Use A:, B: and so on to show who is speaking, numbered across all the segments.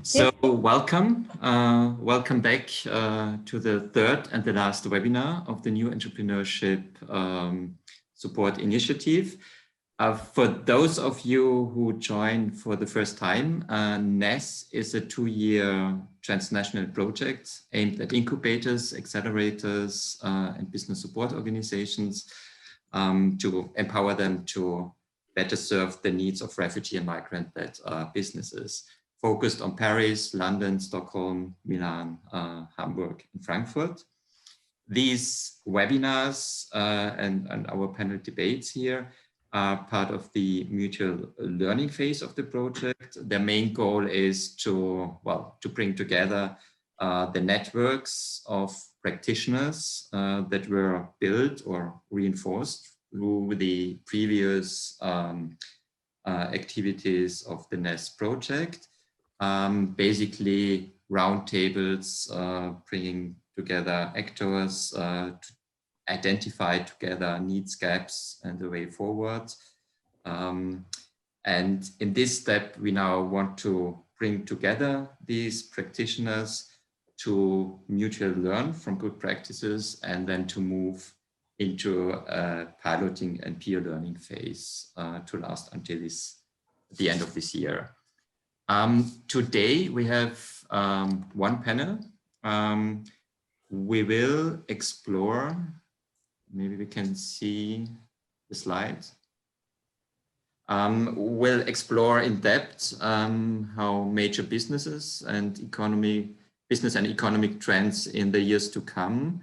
A: So welcome back to the third and the last webinar of the new Entrepreneurship Support Initiative. For those of you who joined for the first time, NES is a 2-year transnational project aimed at incubators, accelerators, and business support organizations to empower them to better serve the needs of refugee and migrant-led businesses, focused on Paris, London, Stockholm, Milan, Hamburg, and Frankfurt. These webinars and our panel debates here are part of the mutual learning phase of the project. Their main goal is to bring together the networks of practitioners that were built or reinforced through the previous activities of the NES project. Basically roundtables, bringing together actors to identify together needs, gaps, and the way forward. And in this step, we now want to bring together these practitioners to mutually learn from good practices and then to move into a piloting and peer learning phase to last until the end of this year. Today we have one panel. We will explore, maybe we can see the slides. We'll explore in depth how major business and economic trends in the years to come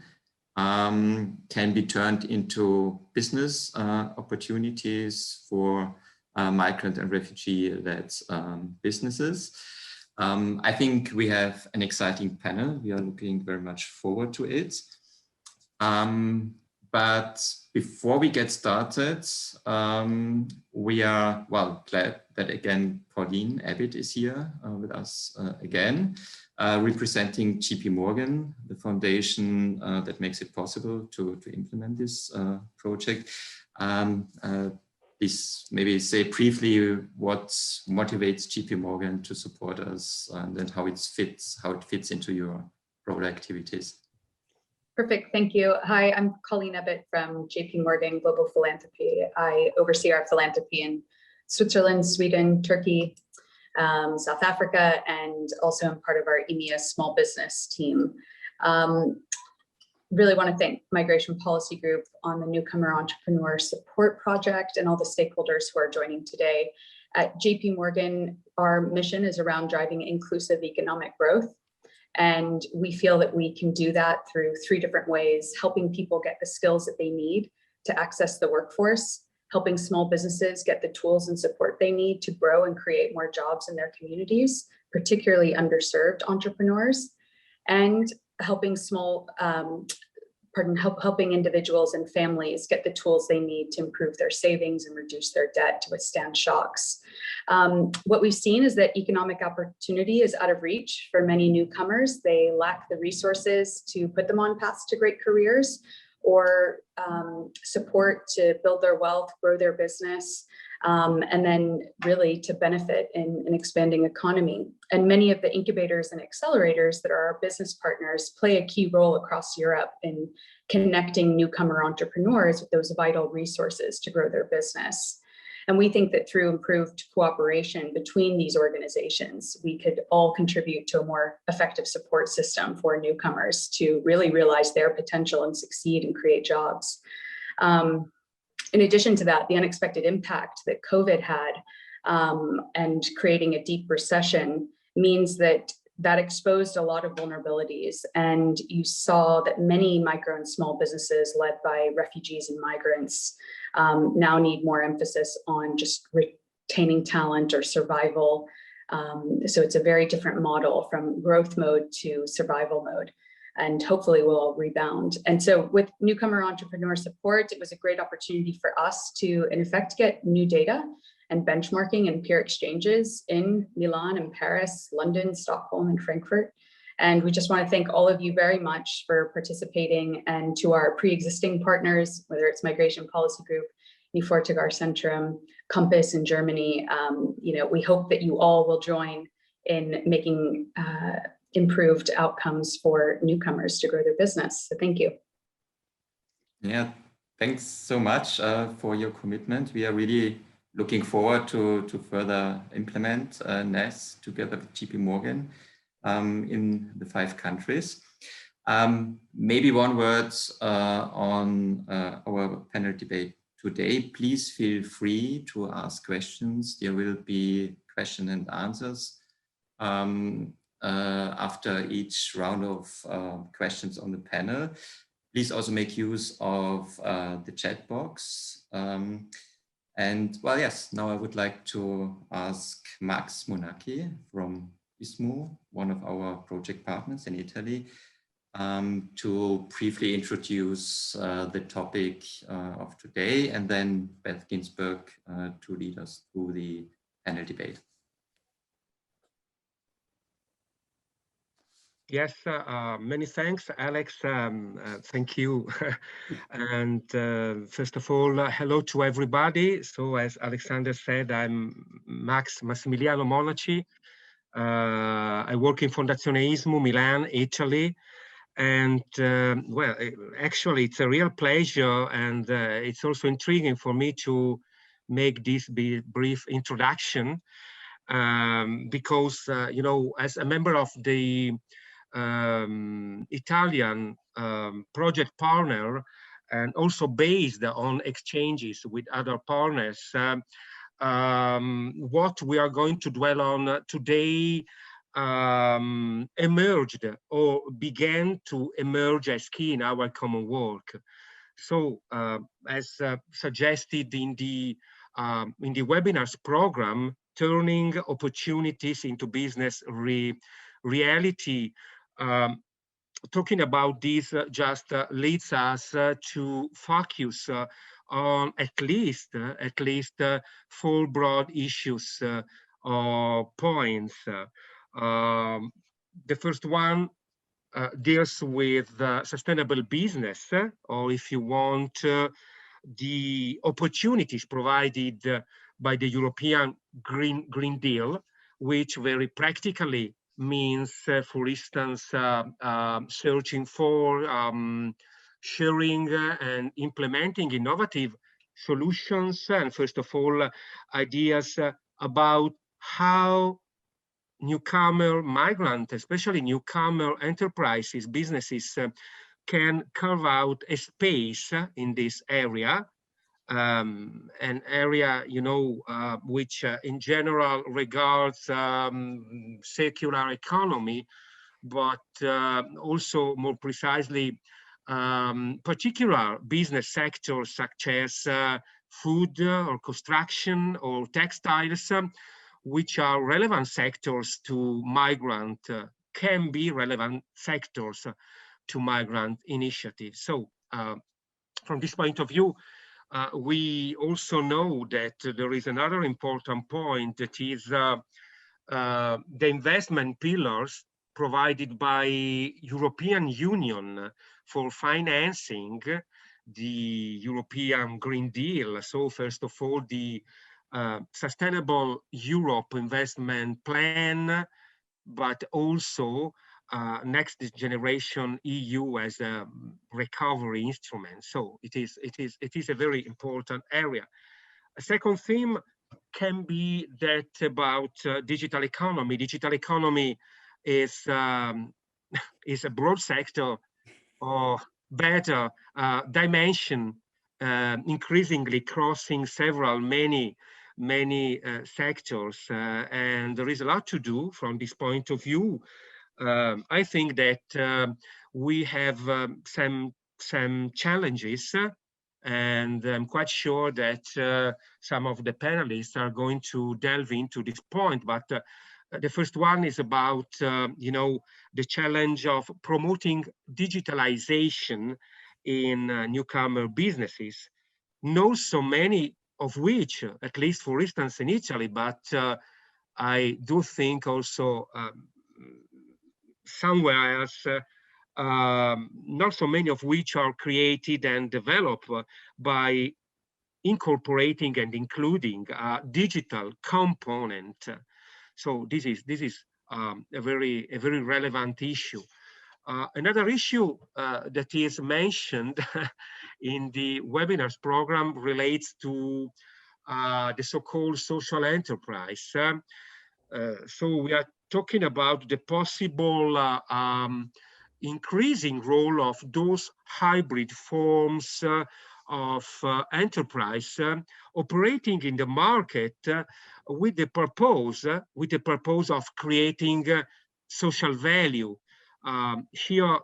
A: can be turned into business opportunities for migrant and refugee-led businesses. I think we have an exciting panel. We are looking very much forward to it. But before we get started, we are glad that again Colleen Abbott is here with us again, representing JP Morgan, the foundation that makes it possible to implement this project. Please maybe say briefly what motivates JP Morgan to support us and then how it fits into your broader activities.
B: Perfect, thank you. Hi, I'm Colleen Abbott from JP Morgan Global Philanthropy. I oversee our philanthropy in Switzerland, Sweden, Turkey, South Africa, and also I'm part of our EMEA small business team. Really want to thank Migration Policy Group on the Newcomer Entrepreneur Support Project and all the stakeholders who are joining today. At JP Morgan, our mission is around driving inclusive economic growth. And we feel that we can do that through 3 different ways: helping people get the skills that they need to access the workforce, helping small businesses get the tools and support they need to grow and create more jobs in their communities, particularly underserved entrepreneurs, and helping helping individuals and families get the tools they need to improve their savings and reduce their debt to withstand shocks. What we've seen is that economic opportunity is out of reach for many newcomers. They lack the resources to put them on paths to great careers or support to build their wealth, grow their business, and then really to benefit in an expanding economy. And many of the incubators and accelerators that are our business partners play a key role across Europe in connecting newcomer entrepreneurs with those vital resources to grow their business. And we think that through improved cooperation between these organizations, we could all contribute to a more effective support system for newcomers to really realize their potential and succeed and create jobs. In addition to that, the unexpected impact that COVID had and creating a deep recession means that exposed a lot of vulnerabilities. And you saw that many micro and small businesses led by refugees and migrants now need more emphasis on just retaining talent or survival. So it's a very different model from growth mode to survival mode. And hopefully we'll all rebound. And so with Newcomer Entrepreneur Support, it was a great opportunity for us to, in effect, get new data and benchmarking and peer exchanges in Milan and Paris, London, Stockholm, and Frankfurt. And we just want to thank all of you very much for participating, and to our pre-existing partners, whether it's Migration Policy Group, Centrum, Compass in Germany. We hope that you all will join in making improved outcomes for newcomers to grow their business. So thank you.
A: Yeah, thanks so much for your commitment. We are really looking forward to further implement NES together with JP Morgan in the 5 countries. Maybe one word on our panel debate today. Please feel free to ask questions. There will be question and answers after each round of questions on the panel. Please also make use of the chat box. And well, yes, now I would like to ask Max Monacchi from ISMO, one of our project partners in Italy, to briefly introduce the topic of today, and then Beth Ginsberg to lead us through the panel debate.
C: Yes, many thanks, Alex. Thank you. And first of all, hello to everybody. So as Alexander said, I'm Max Massimiliano Monacchi. I work in Fondazione ISMO, Milan, Italy. And well, actually, it's a real pleasure, and it's also intriguing for me to make this brief introduction because, you know, as a member of the Italian project partner, and also based on exchanges with other partners, what we are going to dwell on today emerged or began to emerge as key in our common work. So as suggested in the webinars program, turning opportunities into business reality, talking about this just leads us to focus on at least 4 broad issues or points. The first one deals with sustainable business, or if you want, the opportunities provided by the European Green Deal, which very practically means, for instance, searching for, sharing and implementing innovative solutions, and first of all, ideas about how newcomer migrant, especially newcomer enterprises, businesses, can carve out a space in this area, an area, you know, which in general regards circular economy, but also more precisely particular business sectors such as food or construction or textiles, which are relevant sectors to migrant, can be relevant sectors to migrant initiatives. So from this point of view, we also know that there is another important point, that is the investment pillars provided by European Union for financing the European Green Deal. So first of all, the Sustainable Europe Investment Plan, but also Next Generation EU as a recovery instrument. So it is a very important area. A second theme can be that about digital economy. Digital economy is a broad sector, or better dimension, increasingly crossing many sectors, and there is a lot to do from this point of view. I think that we have some challenges, and I'm quite sure that some of the panelists are going to delve into this point. But the first one is about you know, the challenge of promoting digitalization in newcomer businesses. Not so many of which, at least for instance in Italy, but I do think also somewhere else, not so many of which are created and developed by incorporating and including a digital component. So this is a very relevant issue. Another issue that is mentioned in the webinars program relates to the so-called social enterprise. So we are talking about the possible increasing role of those hybrid forms of enterprise operating in the market with the purpose of creating social value. Here,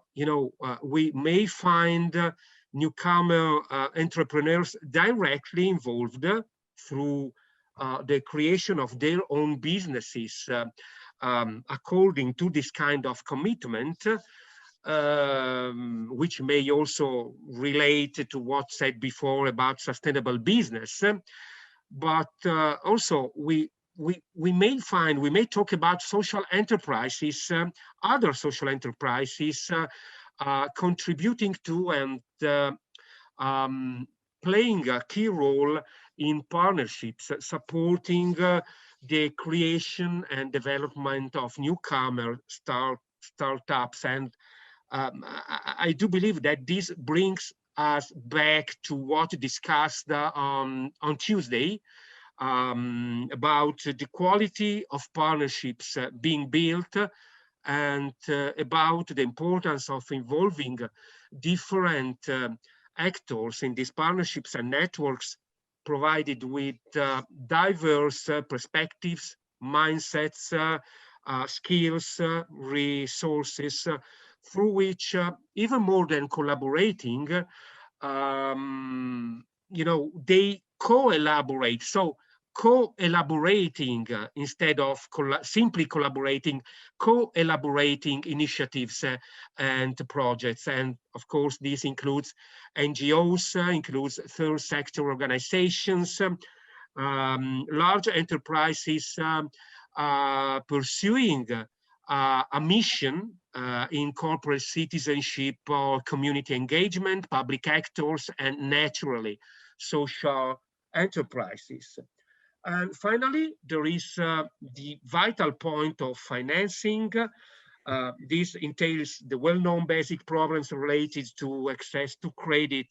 C: we may find newcomer entrepreneurs directly involved through the creation of their own businesses according to this kind of commitment, which may also relate to what said before about sustainable business. But also we may talk about social enterprises, other social enterprises contributing to and playing a key role in partnerships, supporting the creation and development of newcomer startups. And I do believe that this brings us back to what discussed on Tuesday about the quality of partnerships being built, and about the importance of involving different actors in these partnerships and networks, provided with diverse perspectives, mindsets, skills, resources, through which, even more than collaborating, they co-elaborate. So co-elaborating instead of simply collaborating, co-elaborating initiatives and projects. And of course, this includes NGOs, includes third sector organizations, large enterprises pursuing a mission in corporate citizenship or community engagement, public actors, and naturally social enterprises. And finally, there is the vital point of financing. This entails the well-known basic problems related to access to credit,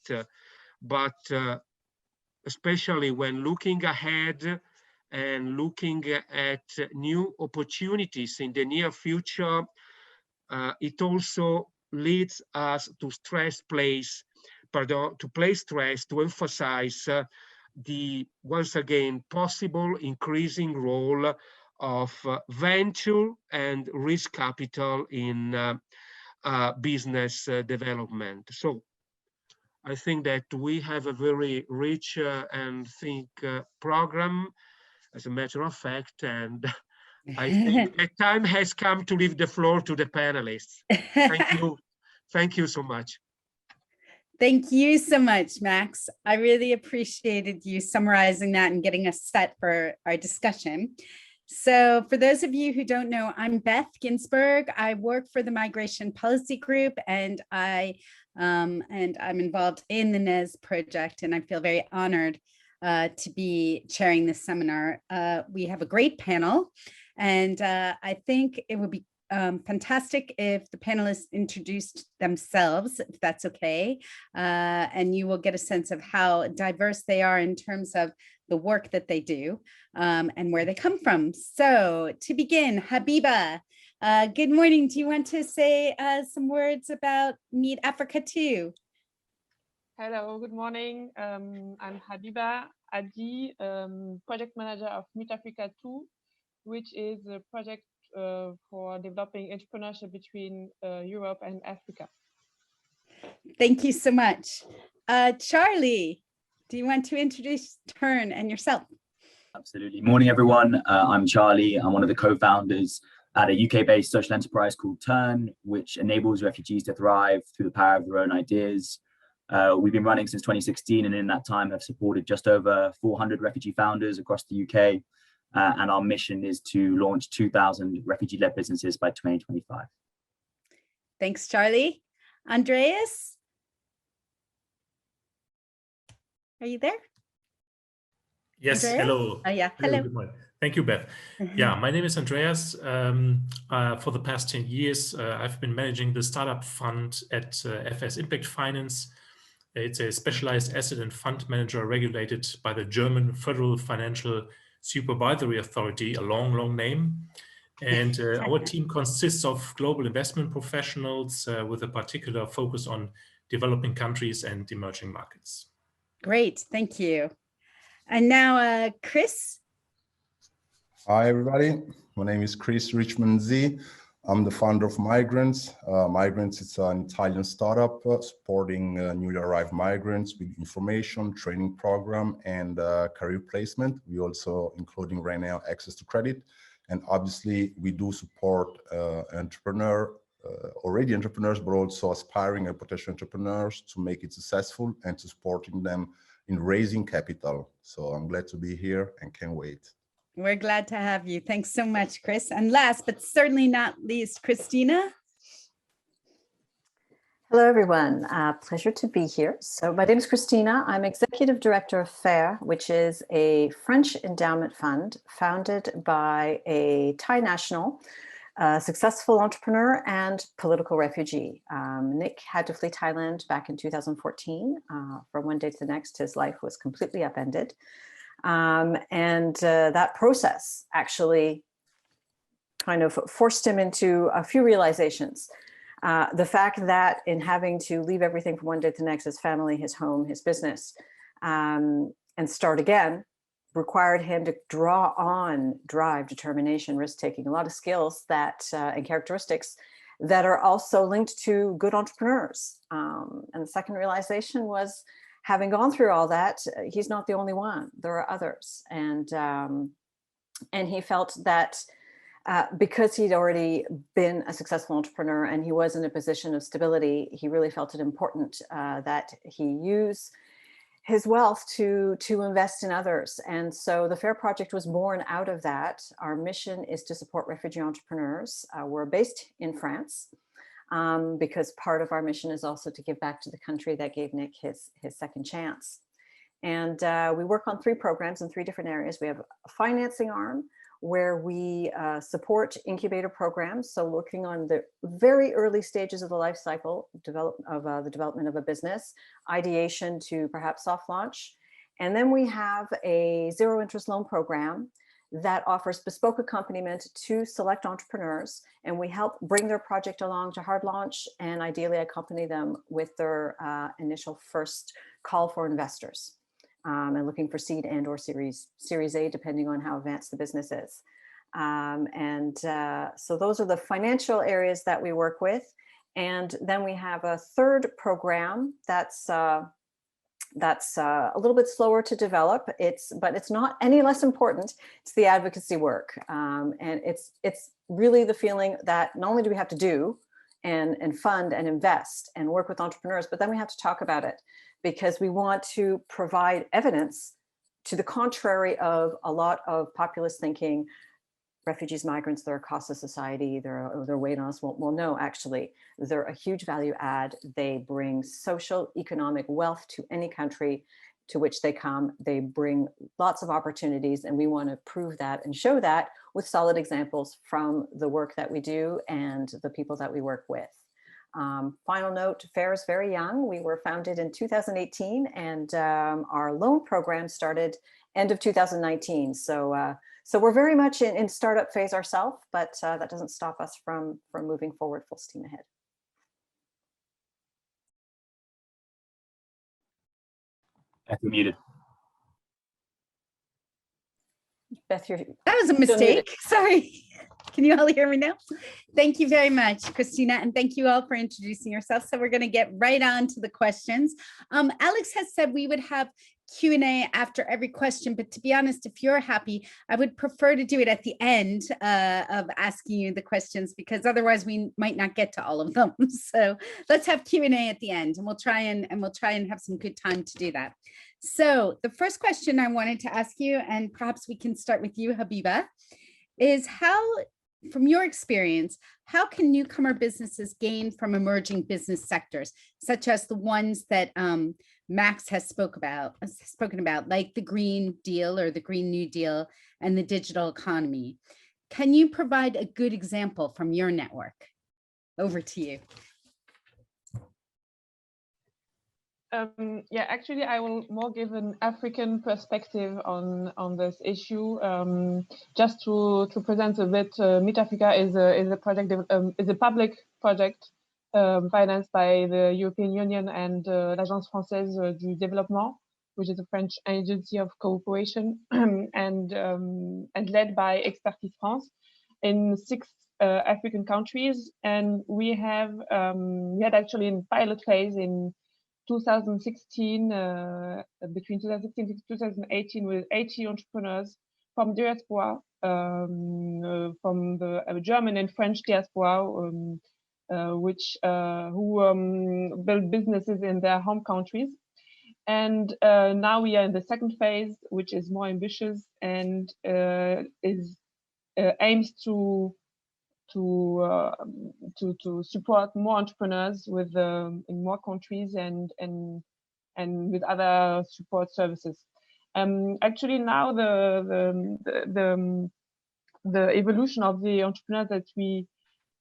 C: but especially when looking ahead and looking at new opportunities in the near future, it also leads us to place stress, to emphasize the, once again, possible increasing role of venture and risk capital in business development. So I think that we have a very rich and think program, as a matter of fact, and I think the time has come to leave the floor to the panelists. Thank you. Thank you so much.
D: Thank you so much, Max. I really appreciated you summarizing that and getting us set for our discussion. So for those of you who don't know, I'm Beth Ginsberg. I work for the Migration Policy Group, and I'm involved in the NES project, and I feel very honored to be chairing this seminar. We have a great panel, and I think it would be fantastic if the panelists introduced themselves, if that's okay, and you will get a sense of how diverse they are in terms of the work that they do and where they come from. So to begin, Habiba, good morning. Do you want to say some words about Meet Africa 2?
E: Hello, good morning. I'm Habiba Adi, project manager of Meet Africa 2, which is a project for developing entrepreneurship between Europe and Africa.
D: Thank you so much. Charlie, do you want to introduce Turn and yourself?
F: Absolutely. Morning, everyone. I'm Charlie. I'm one of the co-founders at a UK-based social enterprise called Turn, which enables refugees to thrive through the power of their own ideas. We've been running since 2016, and in that time have supported just over 400 refugee founders across the UK. And our mission is to launch 2,000 refugee-led businesses by 2025.
D: Thanks, Charlie. Andreas? Are you there?
G: Yes,
D: Andreas?
G: hello.
D: Oh, yeah, hello.
G: Good morning. Thank you, Beth. Yeah, my name is Andreas. For the past 10 years, I've been managing the startup fund at FS Impact Finance. It's a specialized asset and fund manager regulated by the German Federal Financial Supervisory Authority, a long, long name. And our team consists of global investment professionals with a particular focus on developing countries and emerging markets.
D: Great, thank you. And now, Chris.
H: Hi, everybody. My name is Chris Richmond Z. I'm the founder of Migrants. Migrants, it's an Italian startup supporting newly arrived migrants with information, training program, and career placement. We also including right now access to credit. And obviously, we do support already entrepreneurs, but also aspiring and potential entrepreneurs to make it successful and to supporting them in raising capital. So I'm glad to be here and can't wait.
D: We're glad to have you. Thanks so much, Chris. And last, but certainly not least, Christina.
I: Hello, everyone. Pleasure to be here. So my name is Christina. I'm Executive Director of FAIR, which is a French endowment fund founded by a Thai national, successful entrepreneur and political refugee. Nick had to flee Thailand back in 2014. From one day to the next, his life was completely upended. That process actually kind of forced him into a few realizations. The fact that in having to leave everything from one day to the next, his family, his home, his business, and start again, required him to draw on drive, determination, risk-taking, a lot of skills that and characteristics that are also linked to good entrepreneurs. And the second realization was, having gone through all that, he's not the only one. There are others, and he felt that because he'd already been a successful entrepreneur and he was in a position of stability, he really felt it important that he use his wealth to invest in others. And so the FAIR project was born out of that. Our mission is to support refugee entrepreneurs. We're based in France. Because part of our mission is also to give back to the country that gave Nick his second chance. And we work on 3 programs in 3 different areas. We have a financing arm where we support incubator programs. So looking on the very early stages of the life cycle the development of a business, ideation to perhaps soft launch. And then we have a zero interest loan program that offers bespoke accompaniment to select entrepreneurs, and we help bring their project along to hard launch and ideally accompany them with their initial first call for investors and looking for seed and or series A, depending on how advanced the business is. So those are the financial areas that we work with. And then we have a third program that's a little bit slower to develop. But it's not any less important. It's the advocacy work. And it's really the feeling that not only do we have to do and fund and invest and work with entrepreneurs, but then we have to talk about it because we want to provide evidence to the contrary of a lot of populist thinking. Refugees, migrants, they're a cost to society, they're weight on us. Well, no, actually, they're a huge value add. They bring social, economic wealth to any country to which they come. They bring lots of opportunities, and we want to prove that and show that with solid examples from the work that we do and the people that we work with. Final note, FAIR is very young. We were founded in 2018, and our loan program started end of 2019. So we're very much in startup phase ourselves, but that doesn't stop us from moving forward full steam ahead.
F: Beth, you're muted.
I: Beth,
D: that was a mistake. Sorry. Can you all hear me now? Thank you very much, Christina, and thank you all for introducing yourself. So we're going to get right on to the questions. Alex has said we would have Q&A after every question, but to be honest, if you're happy, I would prefer to do it at the end of asking you the questions, because otherwise we might not get to all of them. So let's have Q&A at the end, and we'll try and have some good time to do that. So the first question I wanted to ask you, and perhaps we can start with you, Habiba, is how, from your experience, how can newcomer businesses gain from emerging business sectors, such as the ones that Max has spoken about, like the Green Deal or the Green New Deal, and the digital economy. Can you provide a good example from your network? Over to you.
E: Yeah, actually, I will more give an African perspective on this issue. Just to present a bit, Meet Africa is a project is a public project financed by the European Union and l'Agence Française du Développement, which is a French agency of cooperation, and led by Expertise France in 6 African countries. And we had actually in pilot phase in 2016, between 2016 and 2018, with 80 entrepreneurs from diaspora, from the German and French diaspora, who build businesses in their home countries. And now we are in the second phase, which is more ambitious and aims to support more entrepreneurs with in more countries and with other support services. Actually, now the evolution of the entrepreneurs that we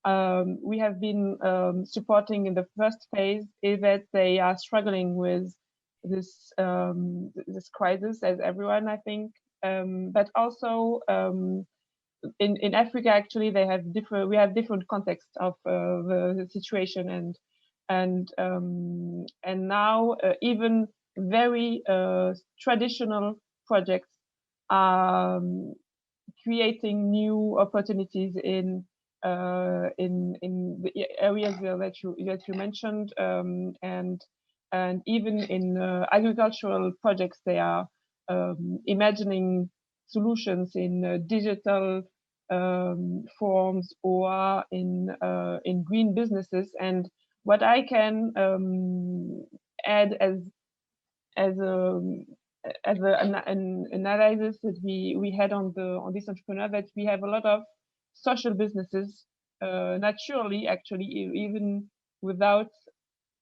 E: have been supporting in the first phase is that they are struggling with this this crisis, as everyone, I think, but also in Africa, actually, we have different contexts of the situation, and now even very traditional projects are creating new opportunities in the areas that you mentioned, and even in agricultural projects, they are imagining solutions in digital forms or in green businesses. And what I can add as an analysis that we had on this entrepreneur, that we have a lot of social businesses naturally, actually, even without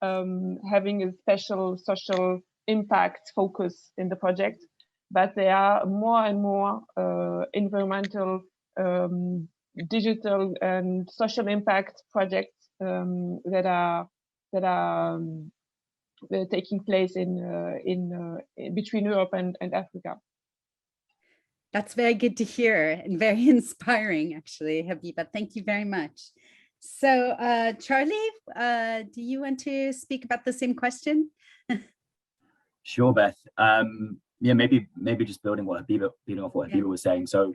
E: having a special social impact focus in the project, but there are more and more environmental, digital, and social impact projects that are taking place in between Europe and Africa.
D: That's very good to hear and very inspiring, actually, Habiba. Thank you very much. So, Charlie, do you want to speak about the same question?
F: Sure, Beth. Yeah, maybe just building off what Habiba was saying. So,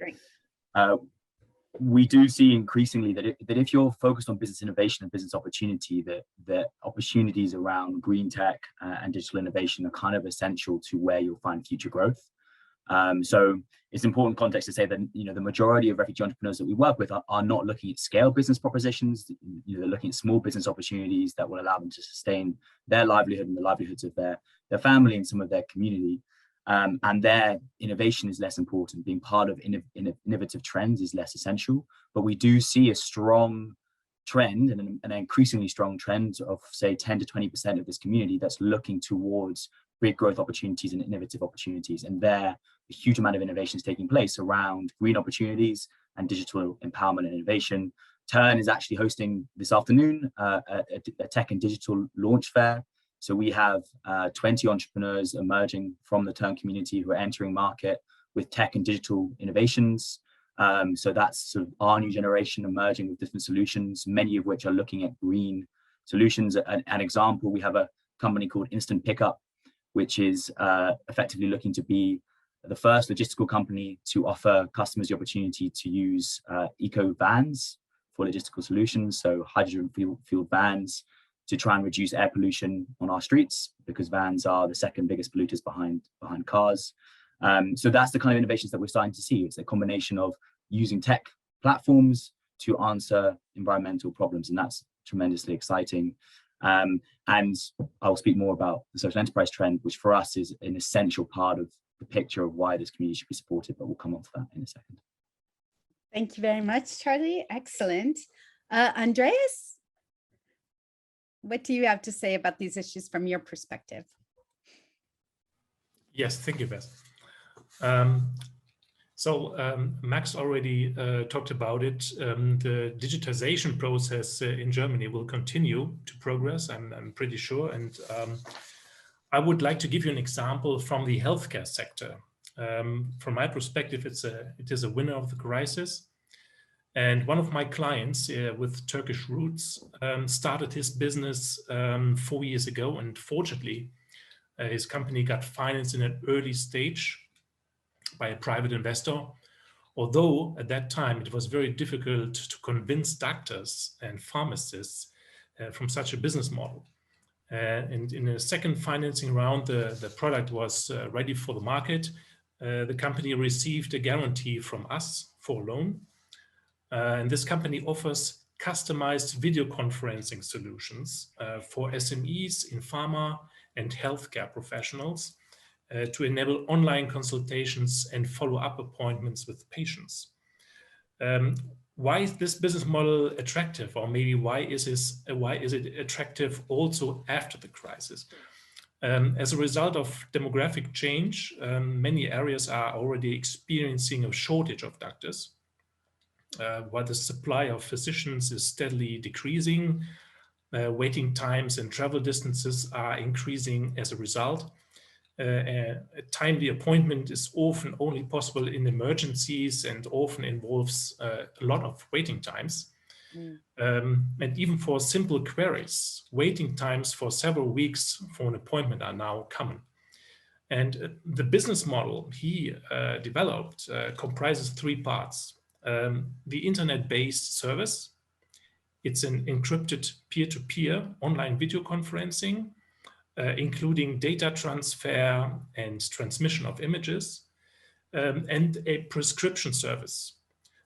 F: we do see increasingly that if you're focused on business innovation and business opportunity, that opportunities around green tech and digital innovation are kind of essential to where you'll find future growth. So it's important context to say that the majority of refugee entrepreneurs that we work with are not looking at scale business propositions. They're looking at small business opportunities that will allow them to sustain their livelihood and the livelihoods of their family and some of their community. And their innovation is less important. Being part of innovative trends is less essential. But we do see a strong trend and an increasingly strong trend of, say, 10 to 20% of this community that's looking towards big growth opportunities and innovative opportunities. And there, a huge amount of innovation is taking place around green opportunities and digital empowerment and innovation. Turn is actually hosting this afternoon a tech and digital launch fair. So we have 20 entrepreneurs emerging from the Turn community who are entering market with tech and digital innovations. So that's sort of our new generation emerging with different solutions, many of which are looking at green solutions. An example, we have a company called Instant Pickup, which is effectively looking to be the first logistical company to offer customers the opportunity to use eco vans for logistical solutions. So hydrogen fueled vans to try and reduce air pollution on our streets, because vans are the second biggest polluters behind cars. So that's the kind of innovations that we're starting to see. It's a combination of using tech platforms to answer environmental problems, and that's tremendously exciting. And I'll speak more about the social enterprise trend, which for us is an essential part of the picture of why this community should be supported, but we'll come on to that in a second.
D: Thank you very much, Charlie. Excellent. Andreas, what do you have to say about these issues from your perspective?
G: Yes, thank you, Beth. So Max already talked about it. The digitization process in Germany will continue to progress, I'm pretty sure. And I would like to give you an example from the healthcare sector. From my perspective, it is a winner of the crisis. And one of my clients with Turkish roots started his business 4 years ago. And fortunately, his company got financed in an early stage by a private investor, although at that time it was very difficult to convince doctors and pharmacists from such a business model. And in a second financing round, the product was ready for the market. The company received a guarantee from us for a loan. And this company offers customized video conferencing solutions for SMEs in pharma and healthcare professionals to enable online consultations and follow-up appointments with patients. Why is this business model attractive, or maybe why is it attractive also after the crisis? As a result of demographic change, many areas are already experiencing a shortage of doctors, while the supply of physicians is steadily decreasing. Waiting times and travel distances are increasing as a result. A timely appointment is often only possible in emergencies and often involves a lot of waiting times. And even for simple queries, waiting times for several weeks for an appointment are now common. And the business model he developed comprises 3 parts. The internet-based service, it's an encrypted peer-to-peer online video conferencing, including data transfer and transmission of images, and a prescription service.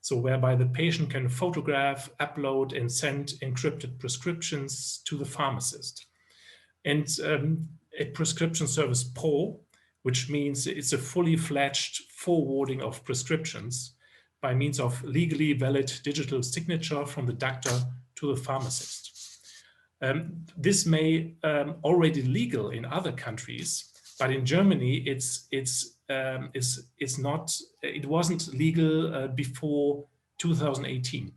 G: So whereby the patient can photograph, upload, and send encrypted prescriptions to the pharmacist. And a prescription service pro, which means it's a fully fledged forwarding of prescriptions by means of legally valid digital signature from the doctor to the pharmacist. This may already legal in other countries, but in Germany it wasn't legal before 2018,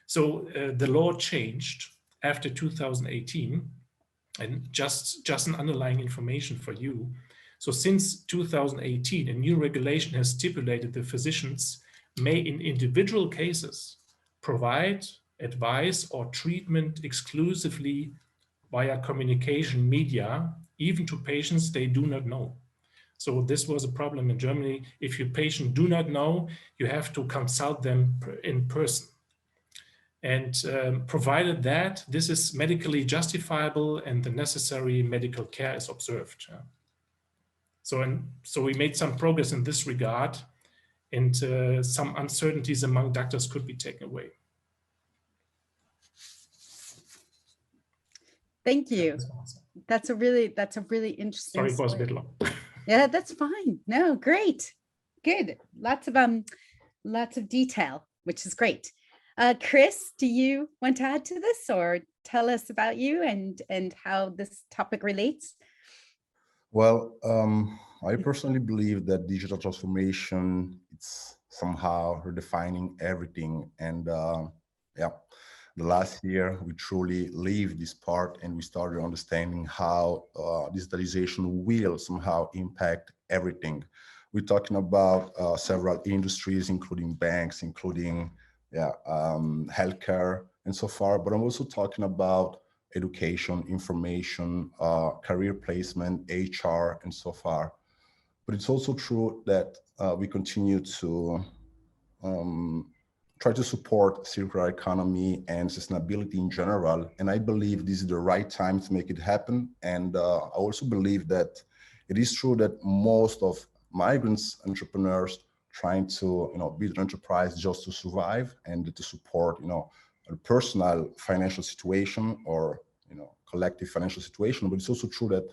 G: so the law changed after 2018. And just an underlying information for you. So since 2018, a new regulation has stipulated the physicians may in individual cases provide advice or treatment exclusively via communication media, even to patients they do not know. So this was a problem in Germany. If your patient do not know, you have to consult them in person. And provided that this is medically justifiable and the necessary medical care is observed. So we made some progress in this regard, and some uncertainties among doctors could be taken away.
D: Thank you. That's a really interesting.
G: Sorry, it was a bit long.
D: Yeah, that's fine. No, great, good. Lots of detail, which is great. Chris, do you want to add to this or tell us about you and how this topic relates?
H: Well, I personally believe that digital transformation, it's somehow redefining everything. And yeah, the last year we truly lived this part and we started understanding how digitalization will somehow impact everything. We're talking about several industries, including banks, including healthcare and so far, but I'm also talking about education, information, career placement, HR, and so far. But it's also true that we continue to try to support circular economy and sustainability in general. And I believe this is the right time to make it happen. And I also believe that it is true that most of migrants, entrepreneurs, trying to build an enterprise just to survive and to support a personal financial situation or collective financial situation. But it's also true that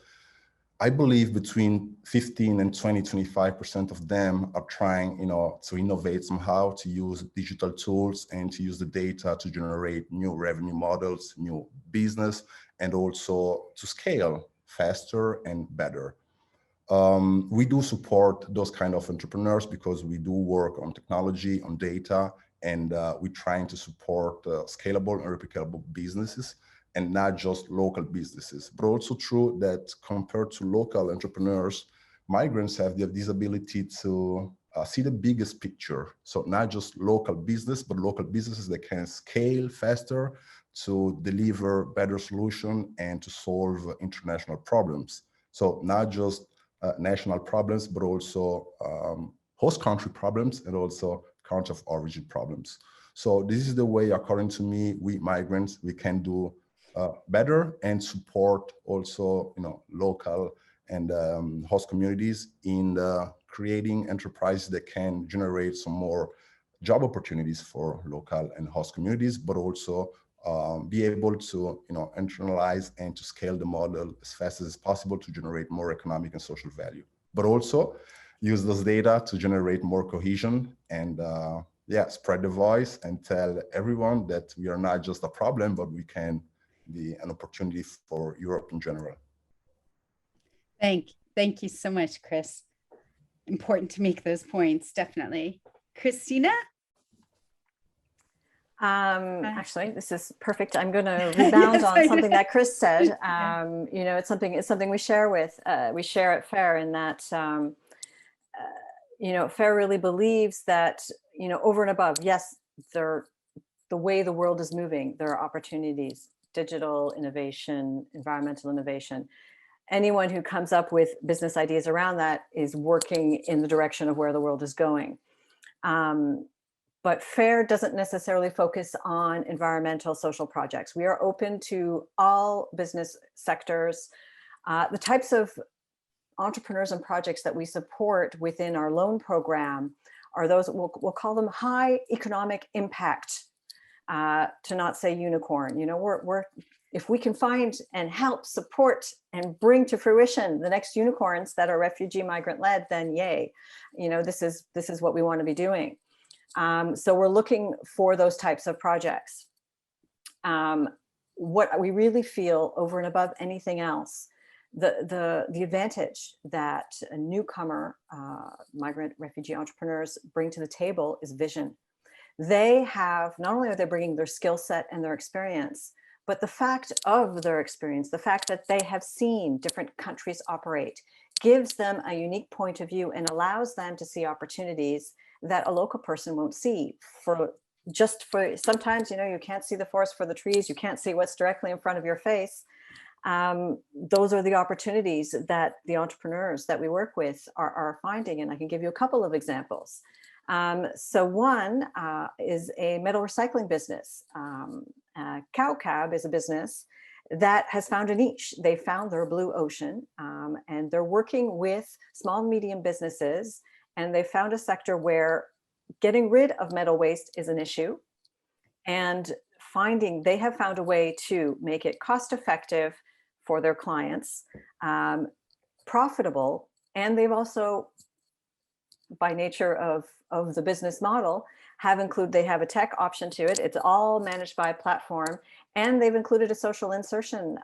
H: I believe between 15 and 25% of them are trying to innovate somehow, to use digital tools and to use the data to generate new revenue models, new business, and also to scale faster and better. We do support those kind of entrepreneurs because we do work on technology, on data, and we're trying to support scalable and replicable businesses, and not just local businesses. But also true that compared to local entrepreneurs, migrants have this ability to see the biggest picture. So not just local business, but local businesses that can scale faster to deliver better solution and to solve international problems. So not just national problems, but also host country problems and also country of origin problems. So this is the way, according to me, we migrants, we can do better and support also, local and host communities in creating enterprises that can generate some more job opportunities for local and host communities, but also be able to internalize and to scale the model as fast as possible to generate more economic and social value, but also use those data to generate more cohesion and spread the voice and tell everyone that we are not just a problem, but we can be an opportunity for Europe in general.
D: Thank you so much, Chris. Important to make those points, definitely. Christina?
I: Actually, this is perfect. I'm going to rebound on something that Chris said. It's something we share at FAIR, in that FAIR really believes that over and above, yes, the way the world is moving, there are opportunities, digital innovation, environmental innovation. Anyone who comes up with business ideas around that is working in the direction of where the world is going. But FAIR doesn't necessarily focus on environmental social projects. We are open to all business sectors. The types of entrepreneurs and projects that we support within our loan program are those, we'll call them high economic impact, to not say unicorn. If we can find and help support and bring to fruition the next unicorns that are refugee migrant led, then yay, this is what we want to be doing. So we're looking for those types of projects. What we really feel over and above anything else, the advantage that a newcomer migrant refugee entrepreneurs bring to the table is vision. They have, not only are they bringing their skill set and their experience, but the fact of their experience, the fact that they have seen different countries operate, gives them a unique point of view and allows them to see opportunities that a local person won't see. Sometimes, you can't see the forest for the trees, you can't see what's directly in front of your face. Those are the opportunities that the entrepreneurs that we work with are finding, and I can give you a couple of examples. So one is a metal recycling business. Cow Cab is a business that has found a niche. They found their blue ocean, and they're working with small and medium businesses, and they found a sector where getting rid of metal waste is an issue, and they have found a way to make it cost effective for their clients, profitable, and they've also, by nature of the business model, they have a tech option to it. It's all managed by a platform, and they've included a social insertion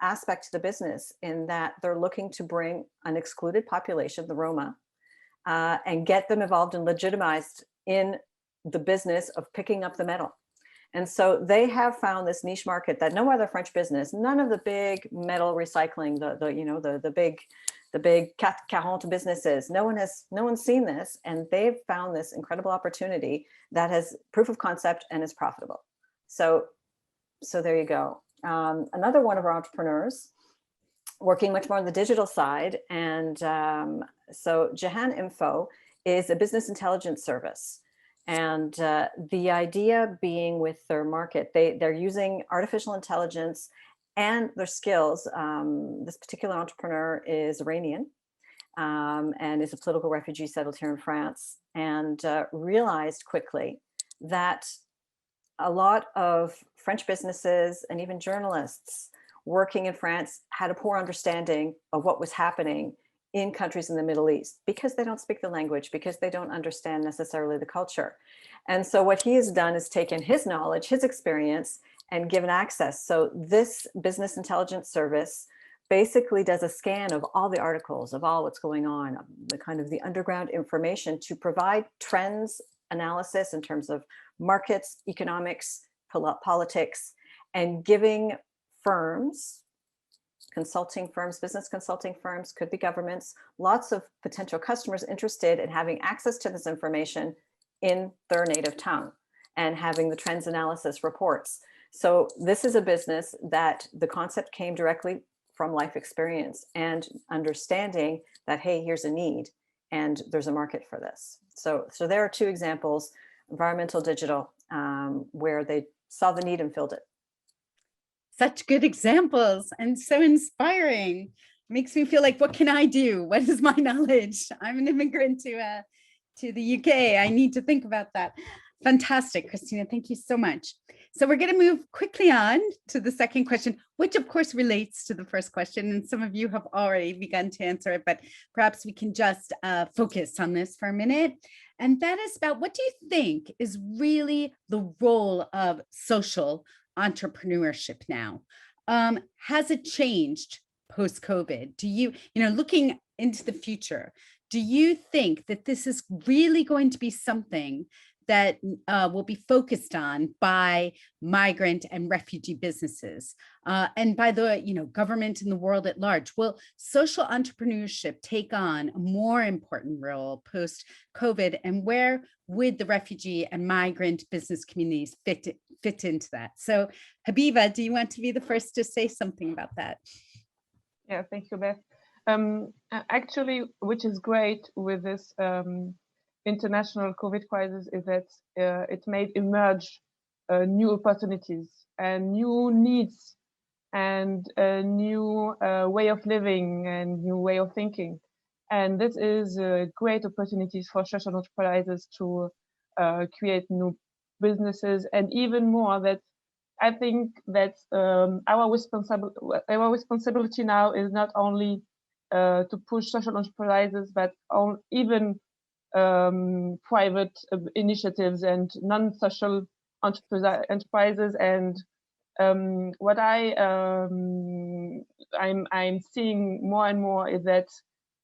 I: aspect to the business, in that they're looking to bring an excluded population, the Roma, and get them involved and legitimized in the business of picking up the metal. And so they have found this niche market that no other French business, none of the big metal recycling, the big CAC 40 businesses, no one's seen this, and they've found this incredible opportunity that has proof of concept and is profitable. So there you go. Another one of our entrepreneurs working much more on the digital side, and so Jahan Info is a business intelligence service. And the idea being with their market, they're using artificial intelligence and their skills. This particular entrepreneur is Iranian and is a political refugee settled here in France, and realized quickly that a lot of French businesses and even journalists working in France had a poor understanding of what was happening in countries in the Middle East, because they don't speak the language, because they don't understand necessarily the culture. And so what he has done is taken his knowledge, his experience, and given access. So this business intelligence service basically does a scan of all the articles, of all what's going on, the kind of the underground information to provide trends analysis in terms of markets, economics, politics, and giving firms, consulting firms, business consulting firms, could be governments, lots of potential customers interested in having access to this information in their native tongue and having the trends analysis reports. So this is a business that the concept came directly from life experience and understanding that, hey, here's a need and there's a market for this. So there are two examples, environmental digital, where they saw the need and filled it.
D: Such good examples and so inspiring. Makes me feel like, what can I do? What is my knowledge? I'm an immigrant to the UK. I need to think about that. Fantastic, Christina. Thank you so much. So we're going to move quickly on to the second question, which of course relates to the first question. And some of you have already begun to answer it, but perhaps we can just focus on this for a minute. And that is about, what do you think is really the role of social entrepreneurship now? Has it changed post-COVID? Do you, looking into the future, do you think that this is really going to be something that will be focused on by migrant and refugee businesses and by the government and the world at large? Will social entrepreneurship take on a more important role post-COVID, and where would the refugee and migrant business communities fit into that? So Habiba, do you want to be the first to say something about that?
E: Yeah, thank you, Beth. Actually, which is great with this international COVID crisis is that it made emerge new opportunities and new needs and a new way of living and new way of thinking. And this is great opportunities for social enterprises to create new businesses, and even more that I think that our responsibility now is not only to push social enterprises, but even private initiatives and non-social enterprises. And what I'm seeing more and more is that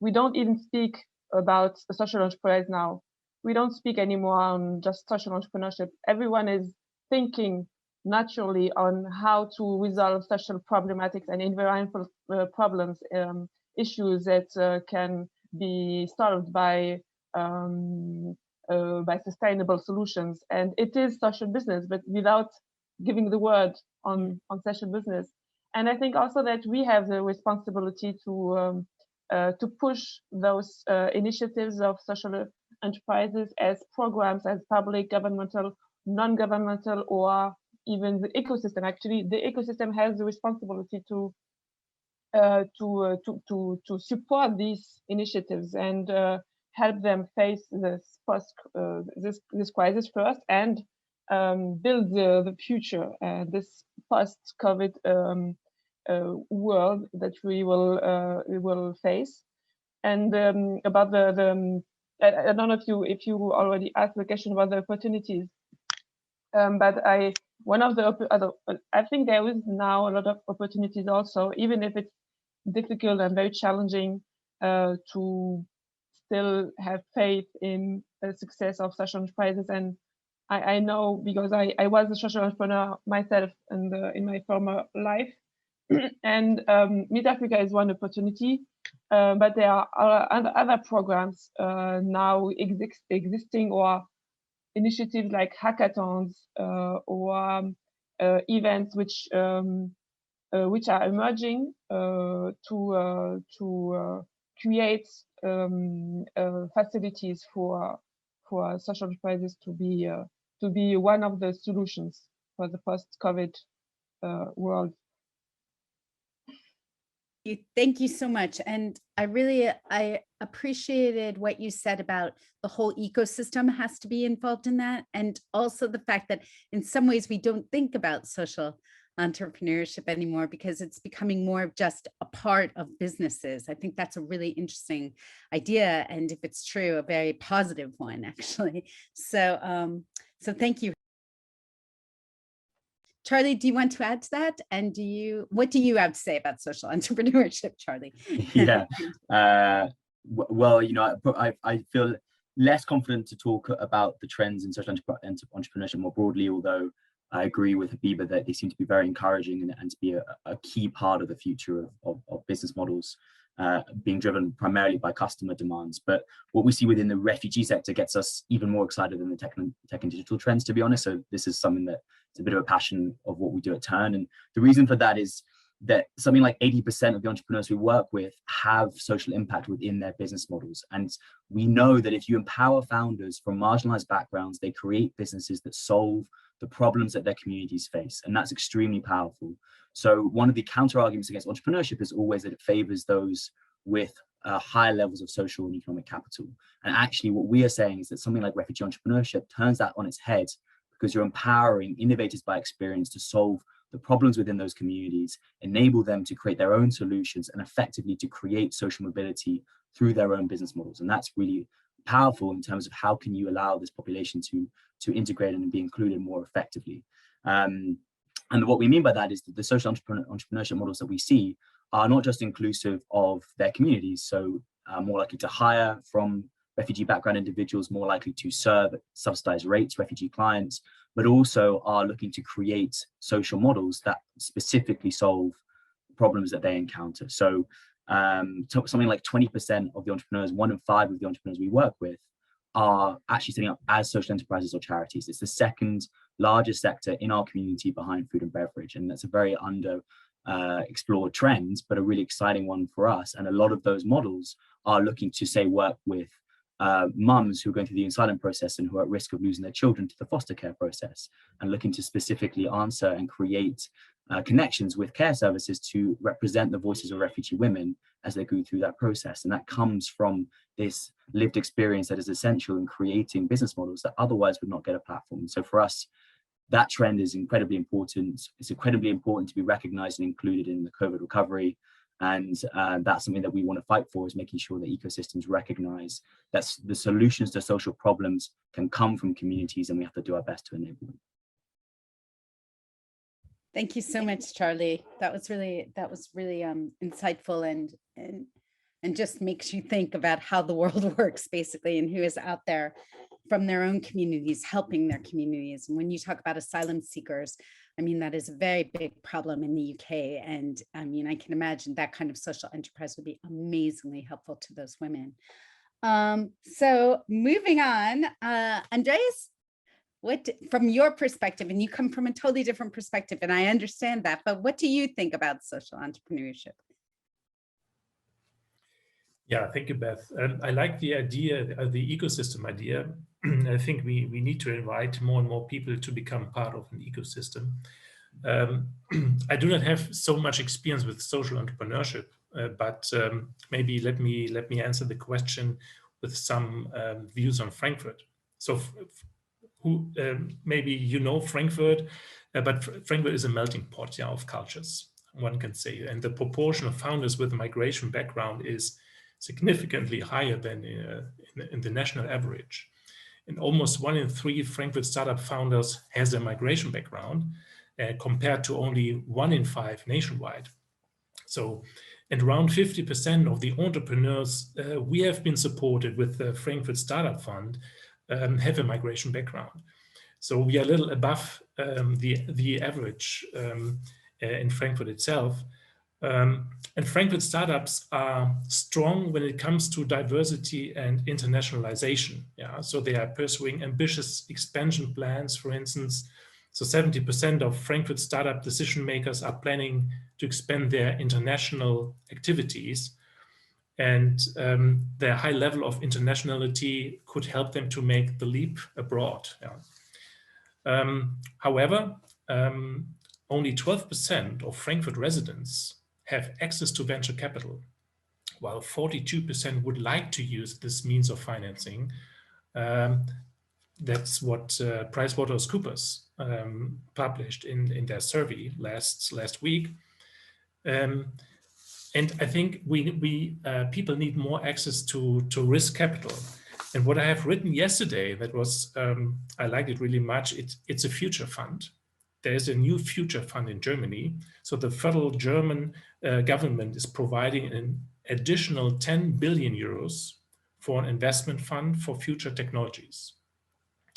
E: we don't even speak about social enterprise now. We don't speak anymore on just social entrepreneurship. Everyone is thinking naturally on how to resolve social problematics and environmental problems, issues that can be solved by sustainable solutions. And it is social business, but without giving the word on social business. And I think also that we have the responsibility to push those initiatives of social enterprises as programs, as public, governmental, non-governmental, or even the ecosystem. Actually, the ecosystem has the responsibility to support these initiatives and help them face this this crisis first, and build the future, this post-COVID world that we will face. And about I don't know if you already asked the question about the opportunities, but I think there is now a lot of opportunities also, even if it's difficult and very challenging to still have faith in the success of social enterprises. And I know, because I was a social entrepreneur myself in my former life. And Meet Africa is one opportunity, but there are other programs now existing, or initiatives like hackathons or events which are emerging to create facilities for social enterprises to be one of the solutions for the post-COVID world.
D: Thank you so much. And I appreciated what you said about the whole ecosystem has to be involved in that. And also the fact that in some ways we don't think about social entrepreneurship anymore because it's becoming more of just a part of businesses. I think that's a really interesting idea. And if it's true, a very positive one, actually. So thank you. Charlie, do you want to add to that? And what do you have to say about social entrepreneurship, Charlie?
F: Yeah. Well, you know, I feel less confident to talk about the trends in social entrepreneurship more broadly, although I agree with Habiba that they seem to be very encouraging and to be a key part of the future of business models being driven primarily by customer demands. But what we see within the refugee sector gets us even more excited than the tech and digital trends, to be honest. So this is something that is a bit of a passion of what we do at Turn. And the reason for that is that something like 80% of the entrepreneurs we work with have social impact within their business models. And we know that if you empower founders from marginalized backgrounds, they create businesses that solve the problems that their communities face. And that's extremely powerful. So one of the counter arguments against entrepreneurship is always that it favors those with higher levels of social and economic capital. And actually what we are saying is that something like refugee entrepreneurship turns that on its head, because you're empowering innovators by experience to solve the problems within those communities, enable them to create their own solutions, and effectively to create social mobility through their own business models. And that's really powerful in terms of how can you allow this population to integrate and be included more effectively. And what we mean by that is that the social entrepreneurship models that we see are not just inclusive of their communities, so more likely to hire from refugee background individuals, more likely to serve at subsidized rates refugee clients, but also are looking to create social models that specifically solve problems that they encounter. So something like 20% of the entrepreneurs, 1 in 5 of the entrepreneurs we work with are actually setting up as social enterprises or charities. It's the second largest sector in our community behind food and beverage. And that's a very explored trend, but a really exciting one for us. And a lot of those models are looking to, say, work with mums who are going through the asylum process and who are at risk of losing their children to the foster care process, and looking to specifically answer and create connections with care services to represent the voices of refugee women as they go through that process. And that comes from this lived experience that is essential in creating business models that otherwise would not get a platform. So for us, that trend is incredibly important. It's incredibly important to be recognized and included in the COVID recovery. And that's something that we want to fight for, is making sure that ecosystems recognize that the solutions to social problems can come from communities, and we have to do our best to enable them.
D: Thank you so much, Charlie. That was really insightful and just makes you think about how the world works, basically, and who is out there from their own communities, helping their communities. And when you talk about asylum seekers, I mean, that is a very big problem in the UK. And I mean, I can imagine that kind of social enterprise would be amazingly helpful to those women. So moving on, Andreas, what, from your perspective, and you come from a totally different perspective, and I understand that, but what do you think about social entrepreneurship?
G: Yeah, thank you, Beth. I like the idea, the ecosystem idea. I think we need to invite more and more people to become part of an ecosystem. I do not have so much experience with social entrepreneurship, but maybe let me answer the question with some views on Frankfurt. So maybe you know Frankfurt, but Frankfurt is a melting pot, yeah, of cultures, one can say. And the proportion of founders with a migration background is significantly higher than in the national average. And almost 1 in 3 Frankfurt startup founders has a migration background, compared to only 1 in 5 nationwide. So, and around 50% of the entrepreneurs we have been supported with the Frankfurt Startup Fund have a migration background. So we are a little above the average in Frankfurt itself. And Frankfurt startups are strong when it comes to diversity and internationalization. Yeah, so they are pursuing ambitious expansion plans, for instance. So 70% of Frankfurt startup decision makers are planning to expand their international activities. And their high level of internationality could help them to make the leap abroad. Yeah. However, only 12% of Frankfurt residents have access to venture capital, while 42% would like to use this means of financing. That's what PricewaterhouseCoopers published in their survey last week. And I think people need more access to risk capital. And what I have written yesterday, that was, I liked it really much, it's a future fund. there is a new future fund in Germany. So the federal German government is providing an additional 10 billion euros for an investment fund for future technologies.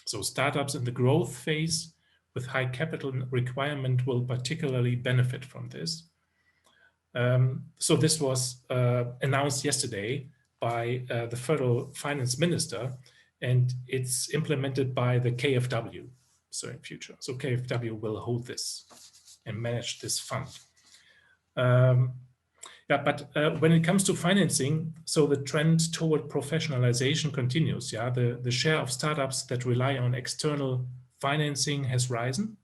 G: So startups in the growth phase with high capital requirement will particularly benefit from this. So this was announced yesterday by the federal finance minister, and it's implemented by the KfW, so in future. So KfW will hold this and manage this fund. Yeah, but when it comes to financing, so the trend toward professionalization continues. Yeah, the share of startups that rely on external financing has risen.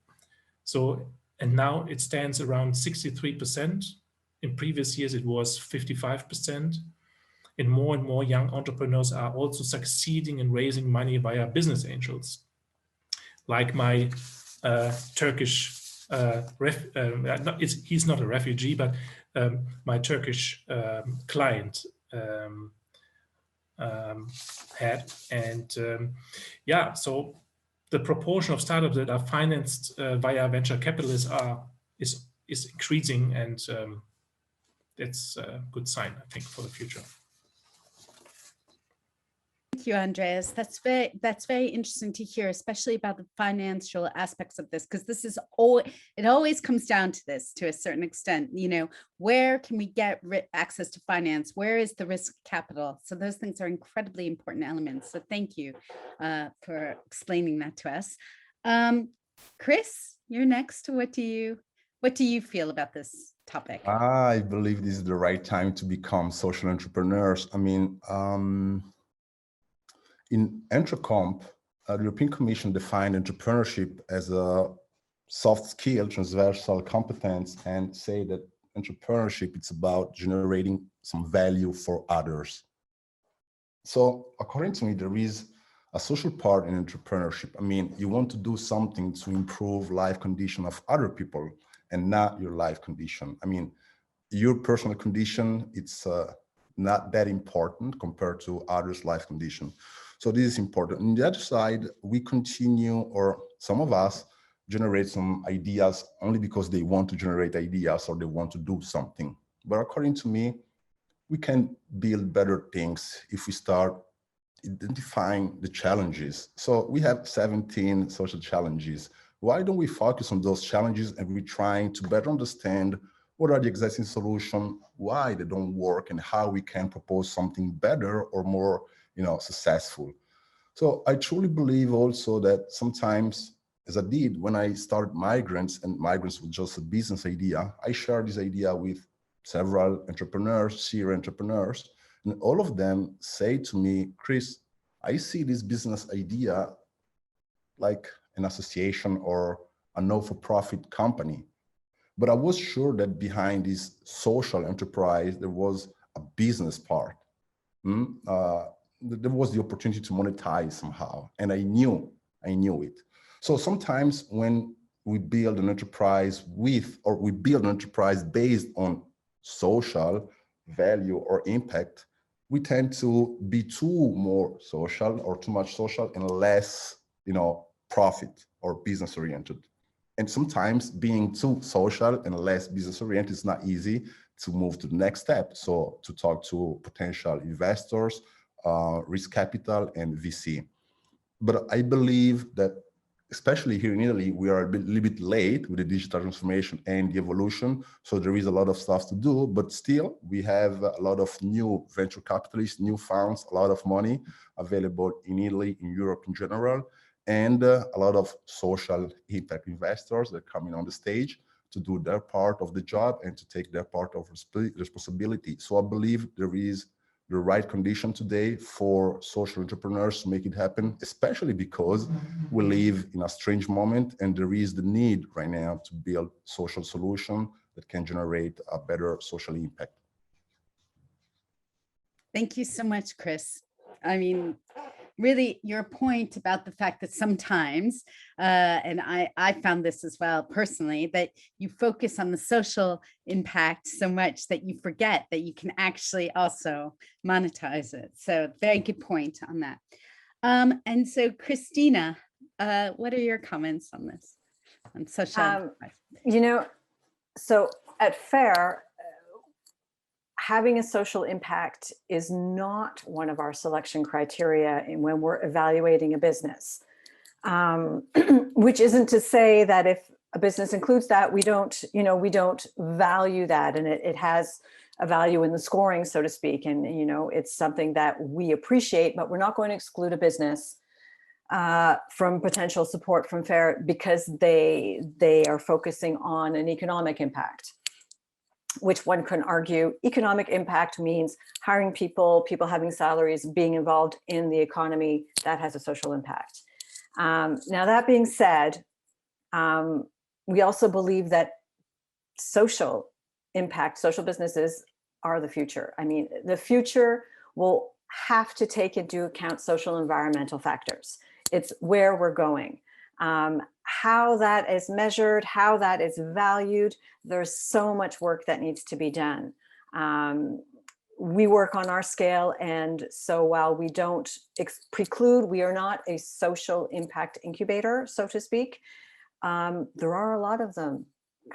G: So, and now it stands around 63%. In previous years, it was 55%. And more young entrepreneurs are also succeeding in raising money via business angels. Like my Turkish, he's not a refugee, but my Turkish client had. And yeah, so the proportion of startups that are financed via venture capitalists is increasing, and that's a good sign, I think, for the future.
D: Thank you, Andreas. That's very interesting to hear, especially about the financial aspects of this, because this is it always comes down to this to a certain extent. You know, where can we get access to finance? Where is the risk capital? So those things are incredibly important elements. So thank you for explaining that to us. Chris, you're next. What do you feel about this topic?
H: I believe this is the right time to become social entrepreneurs. I mean, in Entrecomp, the European Commission defined entrepreneurship as a soft skill, transversal competence, and say that entrepreneurship, it's about generating some value for others. So according to me, there is a social part in entrepreneurship. I mean, you want to do something to improve life condition of other people and not your life condition. I mean, your personal condition, it's not that important compared to others' life condition. So this is important. On the other side, we continue, or some of us generate some ideas only because they want to generate ideas or they want to do something. But according to me, we can build better things if we start identifying the challenges. So we have 17 social challenges. Why don't we focus on those challenges and we're trying to better understand what are the existing solutions, why they don't work, and how we can propose something better or more, successful. So I truly believe also that sometimes, as I did when I started Migrants, and Migrants was just a business idea, I shared this idea with several entrepreneurs, serial entrepreneurs, and all of them say to me, Chris, I see this business idea like an association or a not-for-profit company. But I was sure that behind this social enterprise, there was a business part. There was the opportunity to monetize somehow, and I knew it. So sometimes when we build an enterprise we build an enterprise based on social value or impact, we tend to be too more social or too much social and less, profit or business oriented. And sometimes being too social and less business oriented is not easy to move to the next step. So to talk to potential investors, risk capital, and VC. But I believe that, especially here in Italy, we are a little bit late with the digital transformation and the evolution. So there is a lot of stuff to do, but still we have a lot of new venture capitalists, new funds, a lot of money available in Italy, in Europe in general, and a lot of social impact investors that are coming on the stage to do their part of the job and to take their part of responsibility. So I believe there is the right condition today for social entrepreneurs to make it happen, especially because we live in a strange moment and there is the need right now to build social solution that can generate a better social impact.
D: Thank you so much, Chris. I mean, really your point about the fact that sometimes, and I found this as well personally, that you focus on the social impact so much that you forget that you can actually also monetize it. So very good point on that. And so Christina, what are your comments on this? on social enterprise?
I: You know, so at FAIR, having a social impact is not one of our selection criteria when we're evaluating a business. Which isn't to say that if a business includes that, we don't value that, and it has a value in the scoring, so to speak. And, it's something that we appreciate, but we're not going to exclude a business from potential support from FAIR because they are focusing on an economic impact, which one can argue economic impact means hiring people having salaries, being involved in the economy. That has a social impact. Now, that being said, we also believe that social impact, social businesses are the future. I mean, the future will have to take into account social environmental factors. It's where we're going. How that is measured, how that is valued, there's so much work that needs to be done. We work on our scale, and so while we don't preclude, we are not a social impact incubator, so to speak. There are a lot of them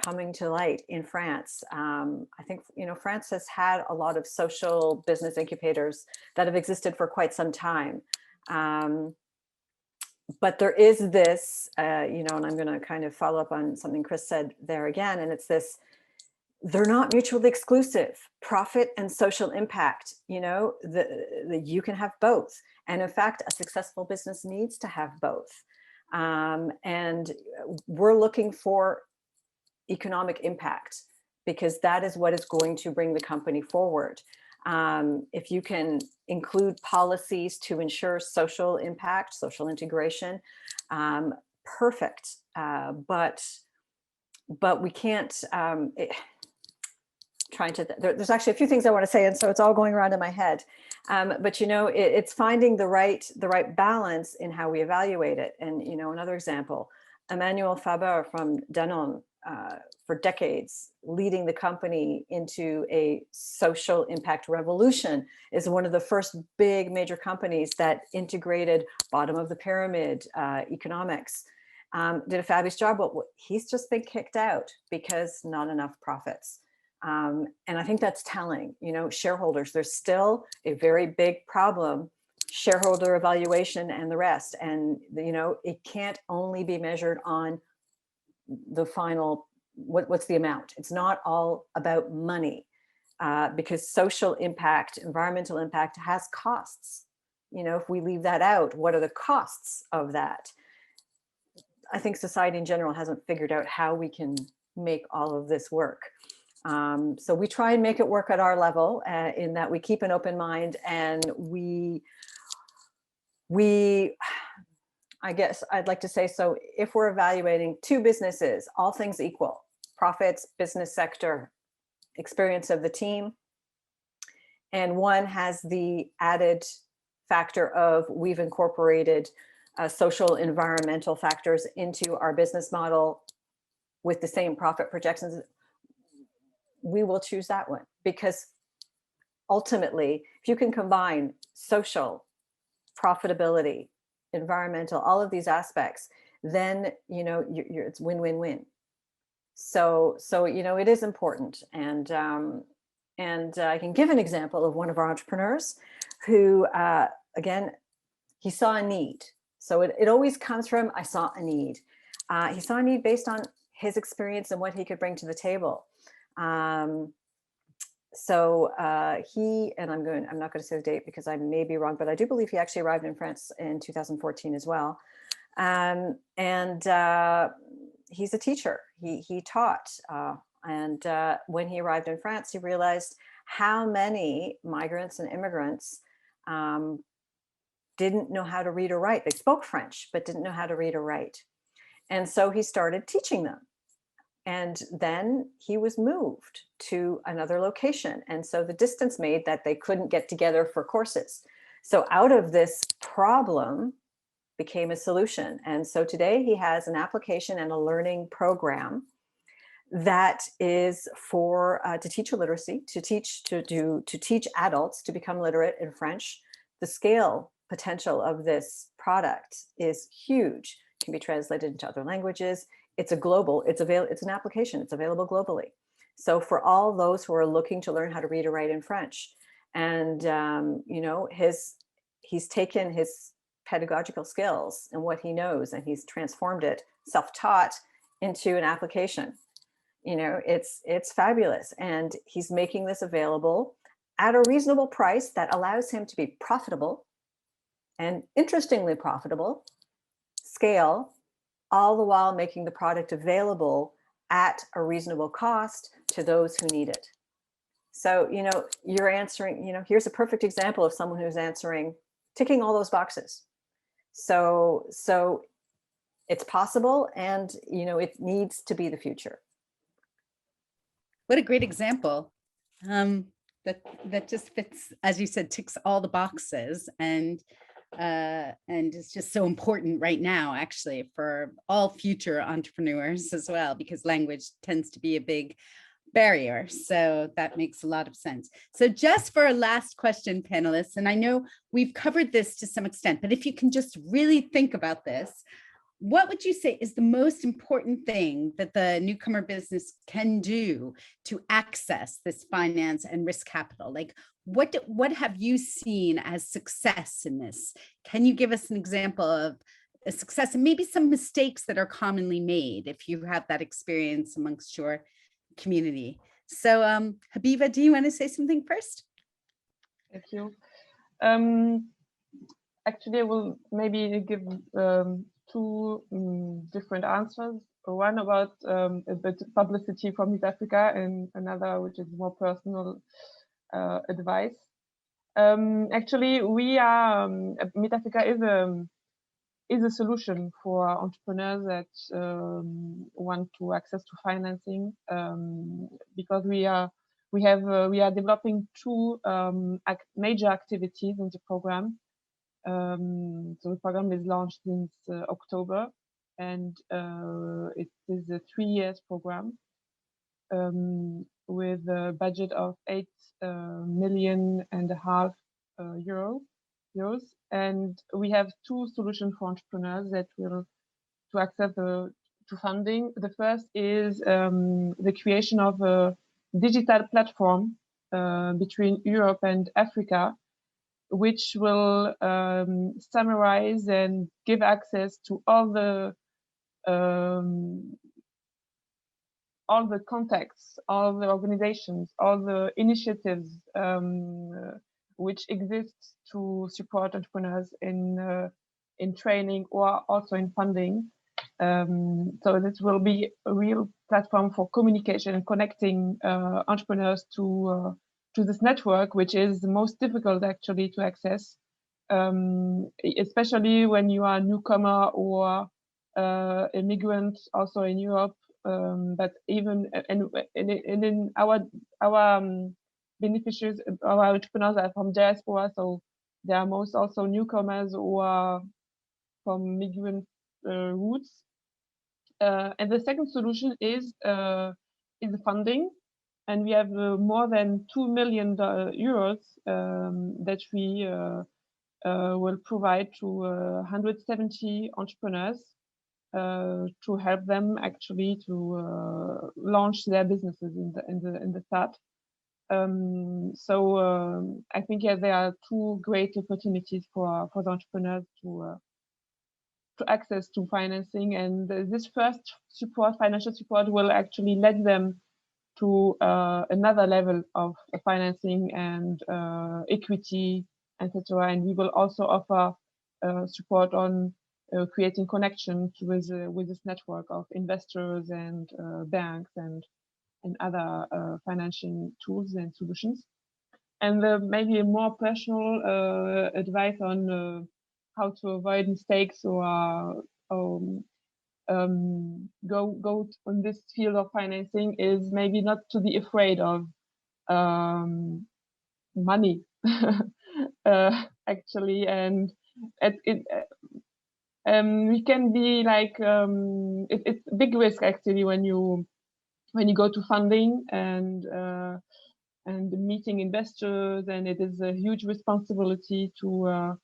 I: coming to light in France. I think, France has had a lot of social business incubators that have existed for quite some time. But there is this, and I'm going to kind of follow up on something Chris said there again, and it's this, they're not mutually exclusive. Profit and social impact, you can have both. And in fact, a successful business needs to have both. And we're looking for economic impact because that is what is going to bring the company forward. If you can include policies to ensure social impact, social integration, perfect. But we can't, there's actually a few things I want to say, and so it's all going around in my head. But it's finding the right balance in how we evaluate it. And another example, Emmanuel Faber from Danone, for decades, leading the company into a social impact revolution, is one of the first big major companies that integrated bottom of the pyramid economics. Did a fabulous job, but he's just been kicked out because not enough profits. And I think that's telling, shareholders, there's still a very big problem, shareholder evaluation and the rest. And, it can't only be measured on the final, what's the amount? It's not all about money, because social impact, environmental impact has costs. If we leave that out, what are the costs of that? I think society in general hasn't figured out how we can make all of this work. So we try and make it work at our level, in that we keep an open mind, and we, I guess I'd like to say, so if we're evaluating two businesses, all things equal, profits, business sector, experience of the team, and one has the added factor of we've incorporated social environmental factors into our business model with the same profit projections, we will choose that one, because ultimately, if you can combine social, profitability, environmental, all of these aspects, then it's win-win-win. So it is important, and I can give an example of one of our entrepreneurs who, again, he saw a need. So it always comes from, I saw a need. He saw a need based on his experience and what he could bring to the table. So he, and I'm not going to say the date because I may be wrong, but I do believe he actually arrived in France in 2014 as well. And he's a teacher. He taught, and when he arrived in France, he realized how many migrants and immigrants didn't know how to read or write. They spoke French, but didn't know how to read or write. And so he started teaching them. And then he was moved to another location. And so the distance made that they couldn't get together for courses. So out of this problem became a solution. And so today he has an application and a learning program that is for to teach literacy, to teach adults to become literate in French. The scale potential of this product is huge. It can be translated into other languages. it's an application, it's available globally. So for all those who are looking to learn how to read or write in French, and you know, he's taken his pedagogical skills and what he knows, and he's transformed it, self-taught, into an application. You know, it's fabulous, and he's making this available at a reasonable price that allows him to be profitable, and interestingly profitable, scale, all the while making the product available at a reasonable cost to those who need it. So, you know, you're answering, you know, here's a perfect example of someone who's ticking all those boxes. So it's possible, and, you know, it needs to be the future.
D: What a great example. That just fits, as you said, ticks all the boxes, and it's just so important right now, actually, for all future entrepreneurs as well, because language tends to be a big barrier. So that makes a lot of sense. So just for a last question, panelists, and I know we've covered this to some extent, but if you can just really think about this, what would you say is the most important thing that the newcomer business can do to access this finance and risk capital? Like, what have you seen as success in this? Can you give us an example of a success and maybe some mistakes that are commonly made if you have that experience amongst your community? So Habiba, do you want to say something first?
E: Thank you. Actually, I will maybe give two different answers. One about a bit of publicity from East Africa, and another which is more personal advice. Actually, we are Mid Africa is a solution for entrepreneurs that want to access to financing, because we are developing two major activities in the program. So the program is launched since October, and it is a 3 years program with a budget of 8.5 million euros. And we have two solutions for entrepreneurs that will to access to funding. The first is the creation of a digital platform between Europe and Africa, which will summarize and give access to all the contacts, all the organizations, all the initiatives which exist to support entrepreneurs in training or also in funding. So this will be a real platform for communication and connecting entrepreneurs to this network, which is the most difficult actually to access, especially when you are a newcomer or a migrant also in Europe. But even in our beneficiaries, our entrepreneurs are from diaspora, so they are most also newcomers or from migrant roots. And the second solution is the funding. And we have more than 2 million euros that we will provide to 170 entrepreneurs to help them actually to launch their businesses in the start. So I think there are two great opportunities for the entrepreneurs to access to financing, and this first support, financial support, will actually lead them to another level of financing and equity, etc. And we will also offer support on creating connections with this network of investors and banks and other financing tools and solutions. And maybe a more personal advice on how to avoid mistakes or go on this field of financing is maybe not to be afraid of money actually, and we can be like it's a big risk actually when you go to funding and meeting investors, and it is a huge responsibility to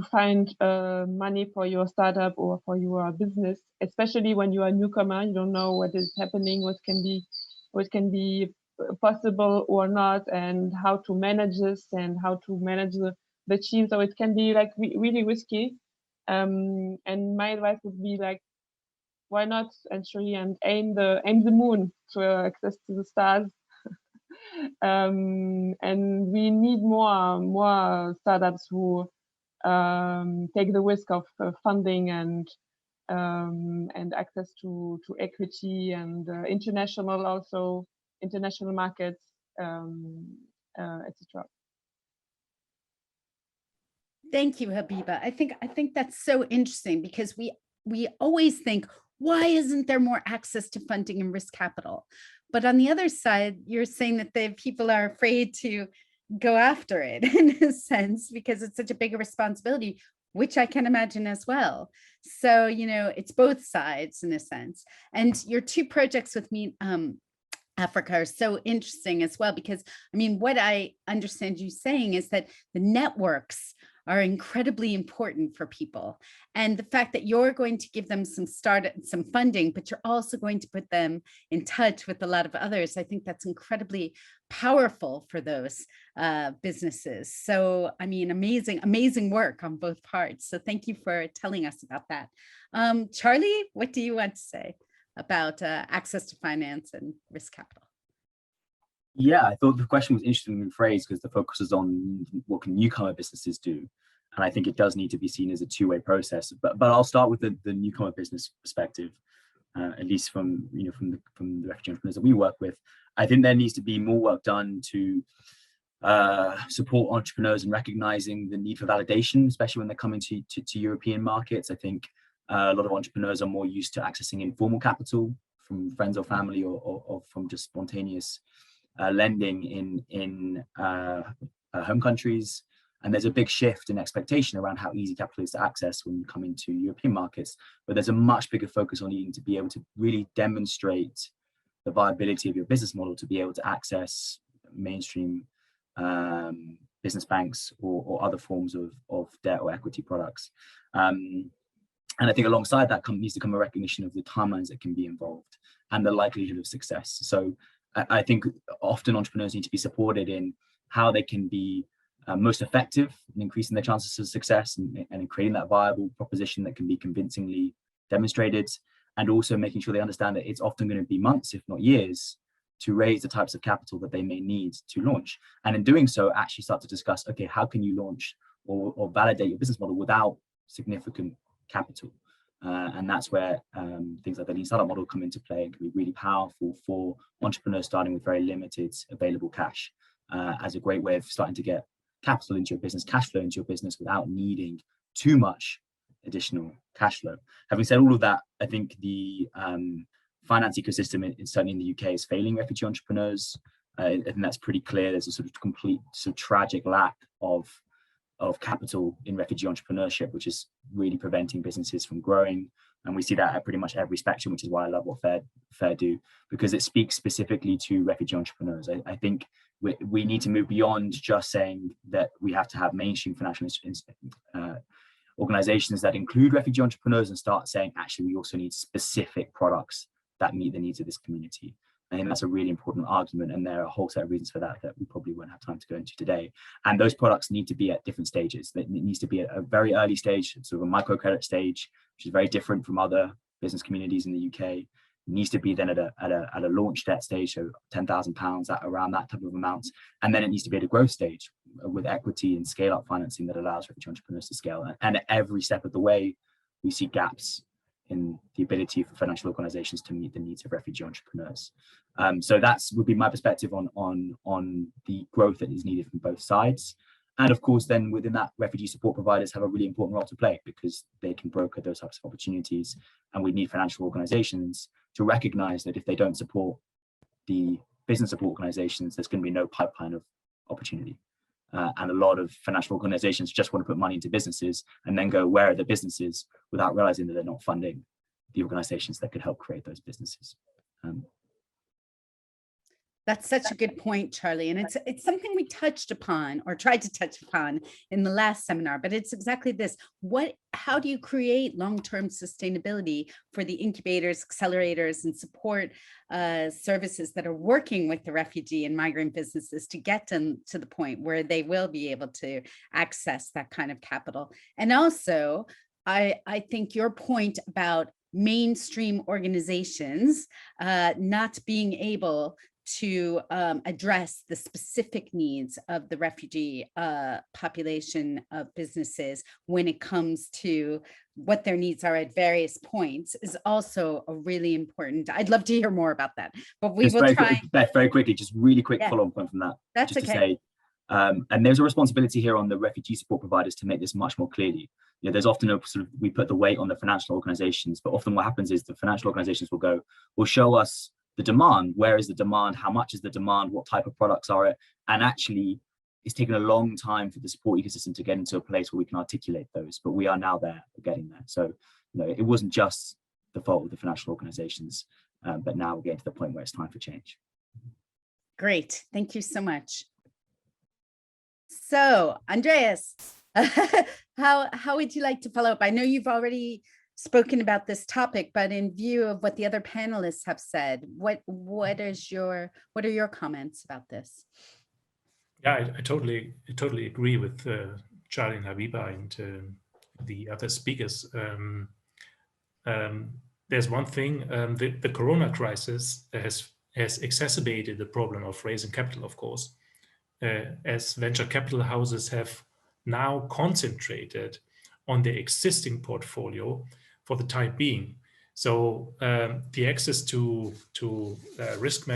E: find money for your startup or for your business, especially when you are a newcomer. You don't know what is happening, what can be possible or not, and how to manage this and how to manage the team. So it can be like really risky. And my advice would be like, why not actually and aim the moon to access to the stars. And we need more startups who take the risk of funding and access to equity and international markets, etc.
D: Thank you, Habiba. I think that's so interesting because we always think, why isn't there more access to funding and risk capital? But on the other side, you're saying that the people are afraid to go after it in a sense because it's such a big responsibility, which I can imagine as well. So, you know, it's both sides in a sense. And your two projects with me, Africa, are so interesting as well, because I mean, what I understand you saying is that the networks are incredibly important for people. And the fact that you're going to give them some funding, but you're also going to put them in touch with a lot of others, I think that's incredibly powerful for those businesses. So, I mean, amazing work on both parts. So thank you for telling us about that. Charlie, what do you want to say about access to finance and risk capital?
F: Yeah, I thought the question was interestingly phrased because the focus is on what can newcomer businesses do. And I think it does need to be seen as a two-way process. But I'll start with the newcomer business perspective, at least from the refugee entrepreneurs that we work with. I think there needs to be more work done to support entrepreneurs in recognizing the need for validation, especially when they're coming to European markets. I think a lot of entrepreneurs are more used to accessing informal capital from friends or family or from just spontaneous lending in home countries, and there's a big shift in expectation around how easy capital is to access when you come into European markets, but there's a much bigger focus on needing to be able to really demonstrate the viability of your business model to be able to access mainstream business banks or other forms of debt or equity products. And I think alongside that needs to come a recognition of the timelines that can be involved and the likelihood of success. So I think often entrepreneurs need to be supported in how they can be most effective in increasing their chances of success and in creating that viable proposition that can be convincingly demonstrated, and also making sure they understand that it's often going to be months, if not years, to raise the types of capital that they may need to launch. And in doing so, actually start to discuss, okay, how can you launch or validate your business model without significant capital? And that's where things like the lean startup model come into play and can be really powerful for entrepreneurs starting with very limited available cash as a great way of starting to get capital into your business, cash flow into your business without needing too much additional cash flow. Having said all of that, I think the finance ecosystem, certainly in the UK, is failing refugee entrepreneurs. I think that's pretty clear. There's a sort of complete, sort of tragic lack of capital in refugee entrepreneurship, which is really preventing businesses from growing. And we see that at pretty much every spectrum, which is why I love what Fair do, because it speaks specifically to refugee entrepreneurs. I think we need to move beyond just saying that we have to have mainstream financial organizations that include refugee entrepreneurs and start saying, actually, we also need specific products that meet the needs of this community. I think that's a really important argument, and there are a whole set of reasons for that we probably won't have time to go into today. And those products need to be at different stages. It needs to be at a very early stage, sort of a microcredit stage, which is very different from other business communities in the UK. It needs to be then at a launch debt stage, so £10,000, around that type of amount. And then it needs to be at a growth stage with equity and scale-up financing that allows refugee entrepreneurs to scale. And at every step of the way, we see gaps in the ability for financial organizations to meet the needs of refugee entrepreneurs. So that's would be my perspective on the growth that is needed from both sides. And of course, then within that, refugee support providers have a really important role to play because they can broker those types of opportunities. And we need financial organizations to recognize that if they don't support the business support organizations, there's going to be no pipeline of opportunity. And a lot of financial organizations just want to put money into businesses and then go, where are the businesses, without realizing that they're not funding the organizations that could help create those businesses.
D: That's such a good point, Charlie. And it's something we touched upon or tried to touch upon in the last seminar, but it's exactly this. How do you create long-term sustainability for the incubators, accelerators, and support services that are working with the refugee and migrant businesses to get them to the point where they will be able to access that kind of capital? And also, I think your point about mainstream organizations not being able to address the specific needs of the refugee population of businesses when it comes to what their needs are at various points is also a really important. I'd love to hear more about that, but we will try.
F: Beth, very quickly, just really quick follow-on point from that.
D: That's
F: just
D: okay.
F: To say, and there's a responsibility here on the refugee support providers to make this much more clearly. You know, there's often a sort of, we put the weight on the financial organizations, but often what happens is the financial organizations will show us the demand. Where is the demand? How much is the demand? What type of products are it? And actually, it's taken a long time for the support ecosystem to get into a place where we can articulate those, but we are now there, we're getting there. So, you know, it wasn't just the fault of the financial organizations, but now we're getting to the point where it's time for change.
D: Great, thank you so much. So, Andreas, how would you like to follow up? I know you've already spoken about this topic, but in view of what the other panelists have said, what are your comments about this?
G: Yeah, I totally agree with Charlie and Habiba and the other speakers. There's one thing: the Corona crisis has exacerbated the problem of raising capital, of course, as venture capital houses have now concentrated on their existing portfolio for the time being. So the access to risk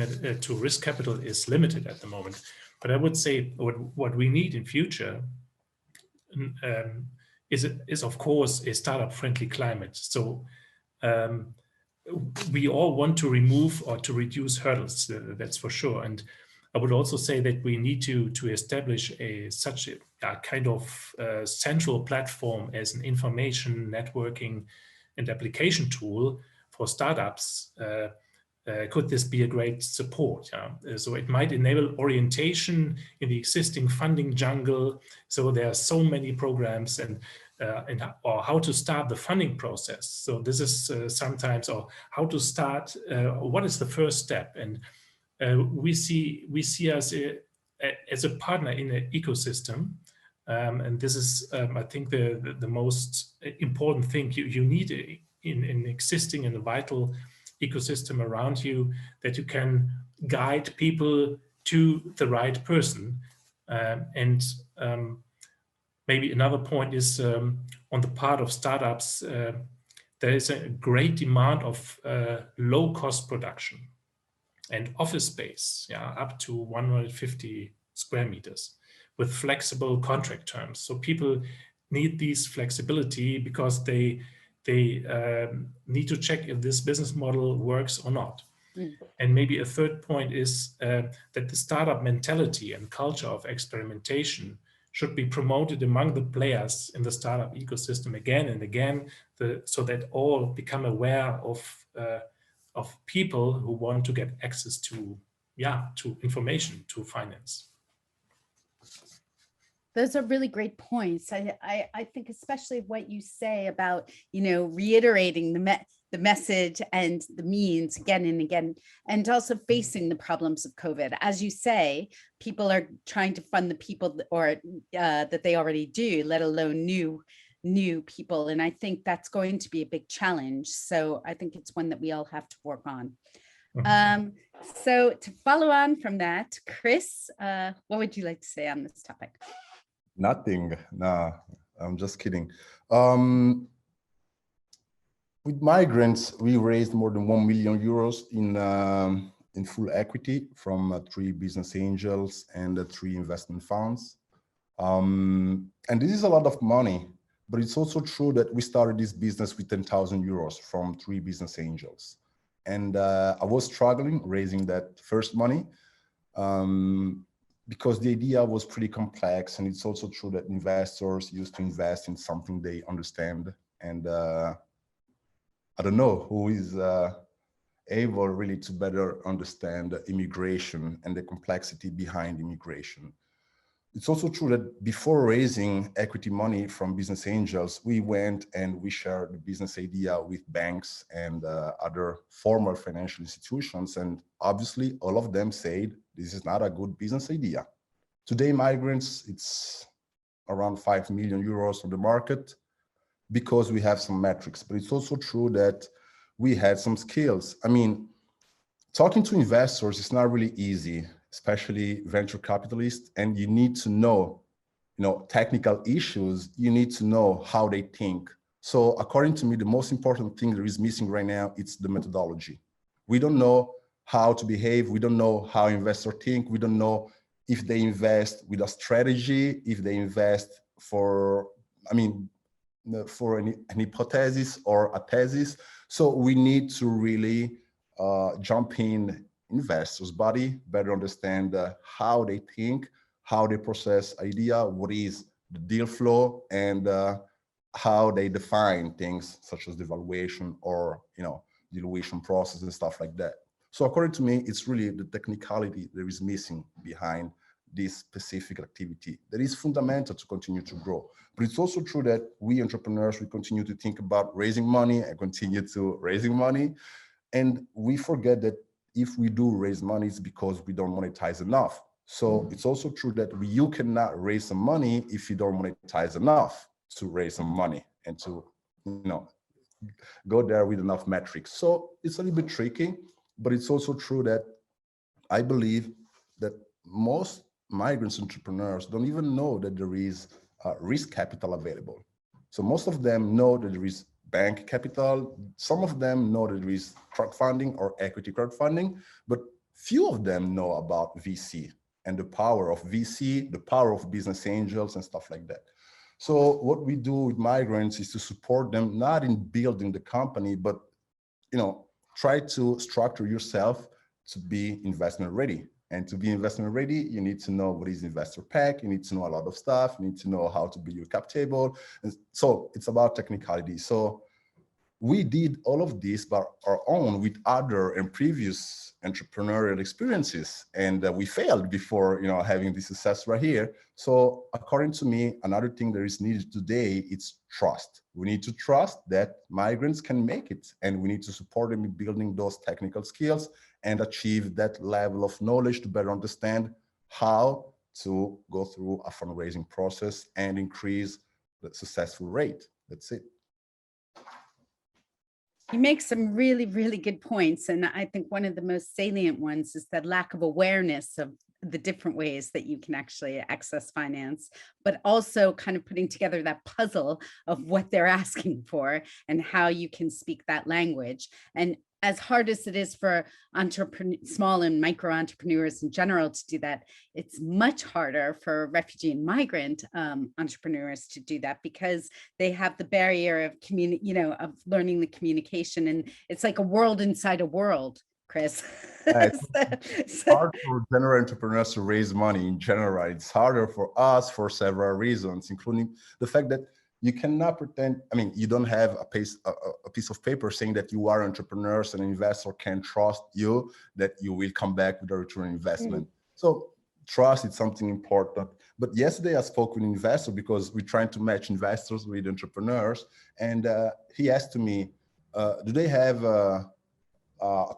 G: capital is limited at the moment. But I would say what we need in future is of course a startup-friendly climate. So we all want to remove or to reduce hurdles. That's for sure. And I would also say that we need to establish such a kind of central platform as an information networking and application tool for startups. Could this be a great support? Yeah? So it might enable orientation in the existing funding jungle. So there are so many programs or how to start the funding process. So this is sometimes, or how to start, what is the first step? And we see us as a partner in an ecosystem. And this is, I think, the most important thing. You need in existing in a vital ecosystem around you, that you can guide people to the right person. Maybe another point is on the part of startups, there is a great demand of low-cost production and office space, up to 150 square meters with flexible contract terms. So people need this flexibility because they need to check if this business model works or not. And maybe a third point is that the startup mentality and culture of experimentation should be promoted among the players in the startup ecosystem again and again, so that all become aware of people who want to get access to information, to finance.
D: Those are really great points. I think especially what you say about, reiterating the message and the means again and again, and also facing the problems of COVID. As you say, people are trying to fund the people that they already do, let alone new people. And I think that's going to be a big challenge. So I think it's one that we all have to work on. So to follow on from that, Chris, what would you like to say on this topic?
H: Nothing. Nah, I'm just kidding. With Migrants, we raised more than 1 million euros in full equity from 3 business angels and 3 investment funds. And this is a lot of money, but it's also true that we started this business with 10,000 euros from 3 business angels. And I was struggling raising that first money because the idea was pretty complex. And it's also true that investors used to invest in something they understand. And I don't know who is able really to better understand immigration and the complexity behind immigration. It's also true that before raising equity money from business angels, we went and we shared the business idea with banks and other formal financial institutions. And obviously, all of them said, this is not a good business idea. Today, Migrants, it's around 5 million euros on the market because we have some metrics. But it's also true that we had some skills. I mean, talking to investors is not really easy, especially venture capitalists, and you need to know, technical issues. You need to know how they think. So according to me, the most important thing that is missing right now, it's the methodology. We don't know how to behave. We don't know how investors think. We don't know if they invest with a strategy, if they invest for an hypothesis or a thesis. So we need to really jump in investors' body, better understand how they think, how they process idea, what is the deal flow, and how they define things such as the valuation or dilution process and stuff like that. So according to me, it's really the technicality that is missing behind this specific activity that is fundamental to continue to grow. But it's also true that we entrepreneurs, we continue to think about raising money and continue to raising money. And we forget that if we do raise money, it's because we don't monetize enough. So it's also true that you cannot raise some money if you don't monetize enough to raise some money and to, go there with enough metrics. So it's a little bit tricky, but it's also true that I believe that most migrants entrepreneurs don't even know that there is risk capital available. So most of them know that there is bank capital. Some of them know that there is crowdfunding or equity crowdfunding, but few of them know about VC and the power of VC, the power of business angels and stuff like that. So what we do with Migrants is to support them, not in building the company, but try to structure yourself to be investment ready. And to be investment ready, you need to know what is investor pack. You need to know a lot of stuff. You need to know how to build your cap table. And so it's about technicality. So we did all of this by our own with other and previous entrepreneurial experiences. And we failed before, having this success right here. So according to me, another thing that is needed today, it's trust. We need to trust that Migrants can make it, and we need to support them in building those technical skills and achieve that level of knowledge to better understand how to go through a fundraising process and increase the successful rate. That's it.
D: You make some really, really good points. And I think one of the most salient ones is that lack of awareness of the different ways that you can actually access finance, but also kind of putting together that puzzle of what they're asking for and how you can speak that language. And as hard as it is for small and micro entrepreneurs in general to do that, it's much harder for refugee and migrant entrepreneurs to do that because they have the barrier of of learning the communication, and it's like a world inside a world. Chris,
H: it's hard for general entrepreneurs to raise money in general. It's harder for us for several reasons, including the fact that you cannot pretend, you don't have a piece of paper saying that you are entrepreneurs and an investor can trust you, that you will come back with a return on investment. So trust is something important. But yesterday I spoke with an investor because we're trying to match investors with entrepreneurs. And he asked me, do they have a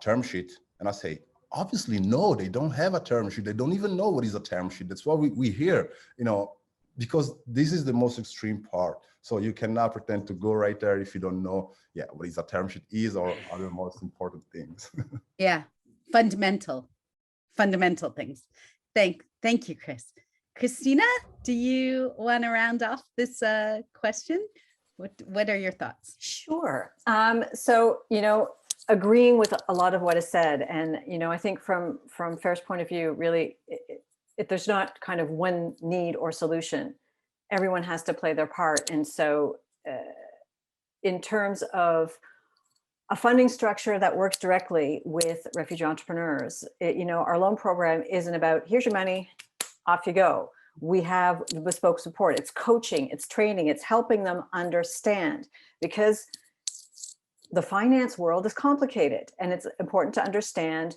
H: term sheet? And I say, obviously, no, they don't have a term sheet. They don't even know what is a term sheet. That's why we hear, because this is the most extreme part. So you cannot pretend to go right there if you don't know, what is a term sheet is or other most important things.
D: Yeah, fundamental things. Thank you, Chris. Christina, do you want to round off this question? What are your thoughts?
I: Sure. So, agreeing with a lot of what is said, and I think from Fer's point of view, really, if there's not kind of one need or solution, everyone has to play their part. And so in terms of a funding structure that works directly with refugee entrepreneurs, our loan program isn't about, here's your money, off you go. We have bespoke support. It's coaching, it's training, it's helping them understand, because the finance world is complicated, and it's important to understand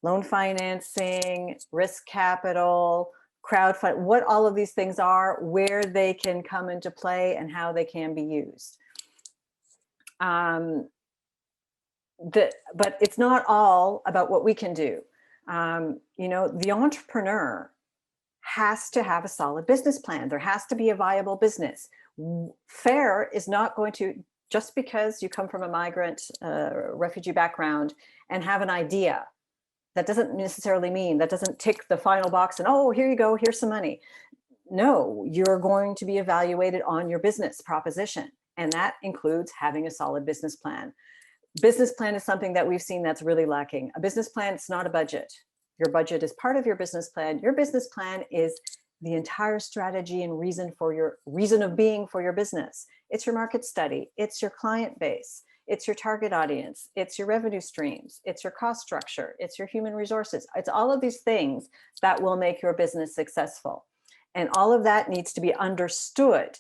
I: loan financing, risk capital, crowdfund, what all of these things are, where they can come into play, and how they can be used. But it's not all about what we can do. You know, the entrepreneur has to have a solid business plan. There has to be a viable business. FAIR is not going to, just because you come from a migrant, refugee background and have an idea, that doesn't necessarily mean, that doesn't tick the final box and, oh, here you go, here's some money. No, you're going to be evaluated on your business proposition. And that includes having a solid business plan. Business plan is something that we've seen that's really lacking. A business plan, it's not a budget. Your budget is part of your business plan. Your business plan is the entire strategy and reason of being for your business. It's your market study. It's your client base. It's your target audience. It's your revenue streams. It's your cost structure. It's your human resources. It's all of these things that will make your business successful. And all of that needs to be understood,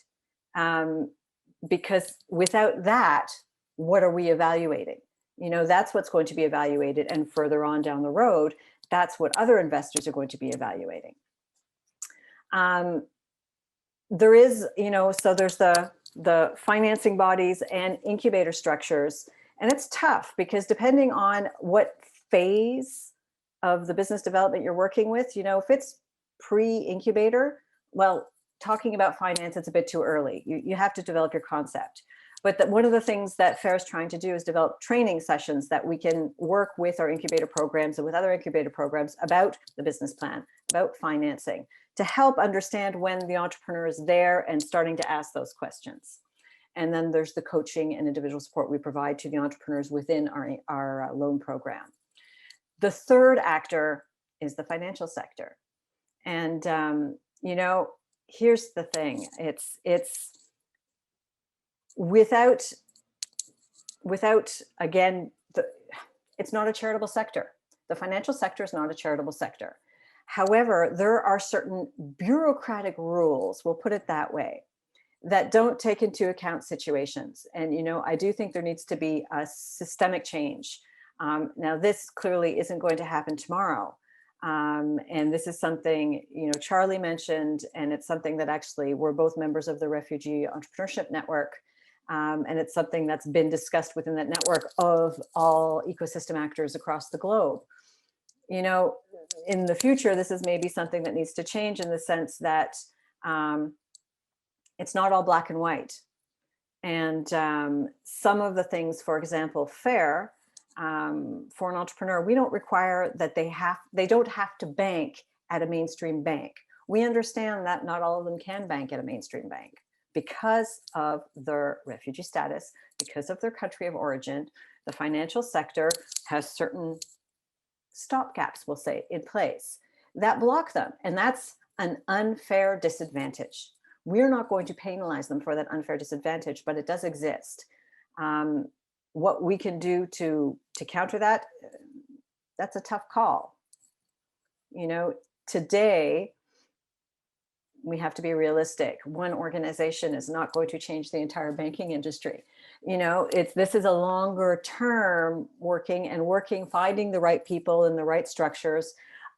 I: because without that, what are we evaluating? You know, that's what's going to be evaluated. And further on down the road, that's what other investors are going to be evaluating. There is, you know, so there's the financing bodies and incubator structures. And it's tough because depending on what phase of the business development you're working with, you know, if it's pre-incubator, well, talking about finance, it's a bit too early. You have to develop your concept. But one of the things that FAIR is trying to do is develop training sessions that we can work with our incubator programs and with other incubator programs about the business plan, about financing, to help understand when the entrepreneur is there and starting to ask those questions. And then there's the coaching and individual support we provide to the entrepreneurs within our loan program. The third actor is the financial sector. And, you know, here's the thing, it's without again, it's not a charitable sector. The financial sector is not a charitable sector. However, there are certain bureaucratic rules, we'll put it that way, that don't take into account situations. And, you know, I do think there needs to be a systemic change. Now, this clearly isn't going to happen tomorrow. And this is something, you know, Charlie mentioned, and it's something that actually we're both members of the Refugee Entrepreneurship Network. And it's something that's been discussed within that network of all ecosystem actors across the globe. You know, in the future, this is maybe something that needs to change in the sense that it's not all black and white. And some of the things, for example, FAIR, for an entrepreneur, we don't require that they don't have to bank at a mainstream bank. We understand that not all of them can bank at a mainstream bank because of their refugee status, because of their country of origin. The financial sector has certain stopgaps, we'll say, in place that block them. And that's an unfair disadvantage. We're not going to penalize them for that unfair disadvantage, but it does exist. What we can do to counter that, that's a tough call. You know, today, we have to be realistic. One organization is not going to change the entire banking industry. You know, this is a longer term working, finding the right people and the right structures.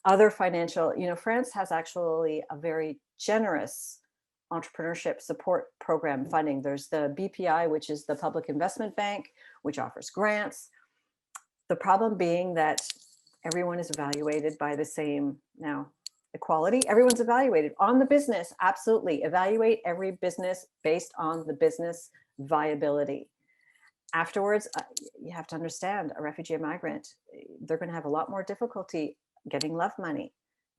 I: Other financial, you know, France has actually a very generous entrepreneurship support program funding. There's the BPI, which is the Public Investment Bank, which offers grants. The problem being that everyone is evaluated by the same, now, equality, everyone's evaluated on the business. Absolutely. Evaluate every business based on the business viability. Afterwards, you have to understand a refugee and migrant, they're going to have a lot more difficulty getting love money.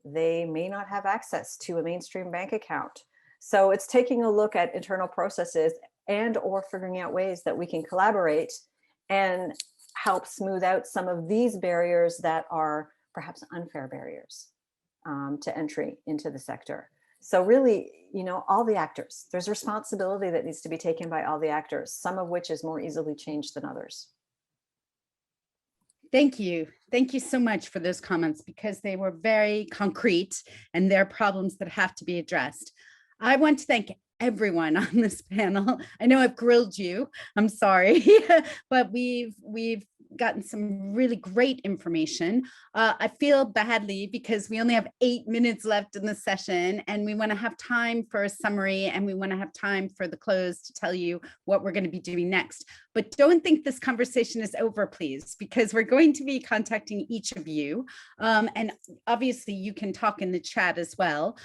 I: They may not have access to a mainstream bank account. So it's taking a look at internal processes and or figuring out ways that we can collaborate and help smooth out some of these barriers that are perhaps unfair barriers to entry into the sector. So really, you know, all the actors, there's responsibility that needs to be taken by all the actors, some of which is more easily changed than others.
D: Thank you. Thank you so much for those comments, because they were very concrete and they're problems that have to be addressed. I want to thank everyone on this panel. I know I've grilled you, I'm sorry, but we've gotten some really great information. I feel badly because we only have 8 minutes left in the session, and we want to have time for a summary, and we want to have time for the close to tell you what we're going to be doing next. But don't think this conversation is over, please, because we're going to be contacting each of you. And obviously you can talk in the chat as well.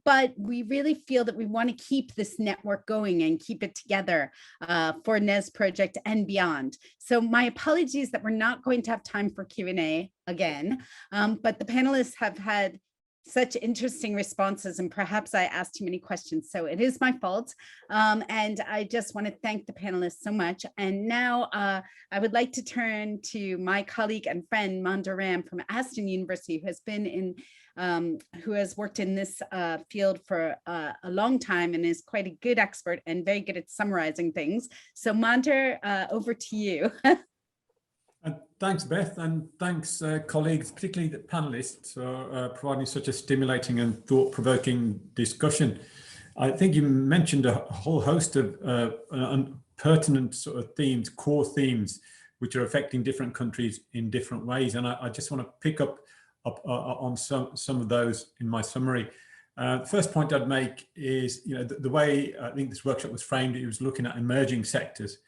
D: But we really feel that we want to keep this network going and keep it together for NES Project and beyond. So my apologies that we're not going to have time for Q&A again, but the panelists have had such interesting responses, and perhaps I asked too many questions, so it is my fault. And I just want to thank the panelists so much. And now I would like to turn to my colleague and friend, Manda Ram from Aston University, who has been in who has worked in this field for a long time and is quite a good expert and very good at summarizing things. So Manda, over to you.
J: Thanks, Beth, and thanks, colleagues, particularly the panelists, for providing such a stimulating and thought-provoking discussion. I think you mentioned a whole host of pertinent sort of themes, core themes, which are affecting different countries in different ways. And I just want to pick up on some of those in my summary. The first point I'd make is, the way I think this workshop was framed, it was looking at emerging sectors.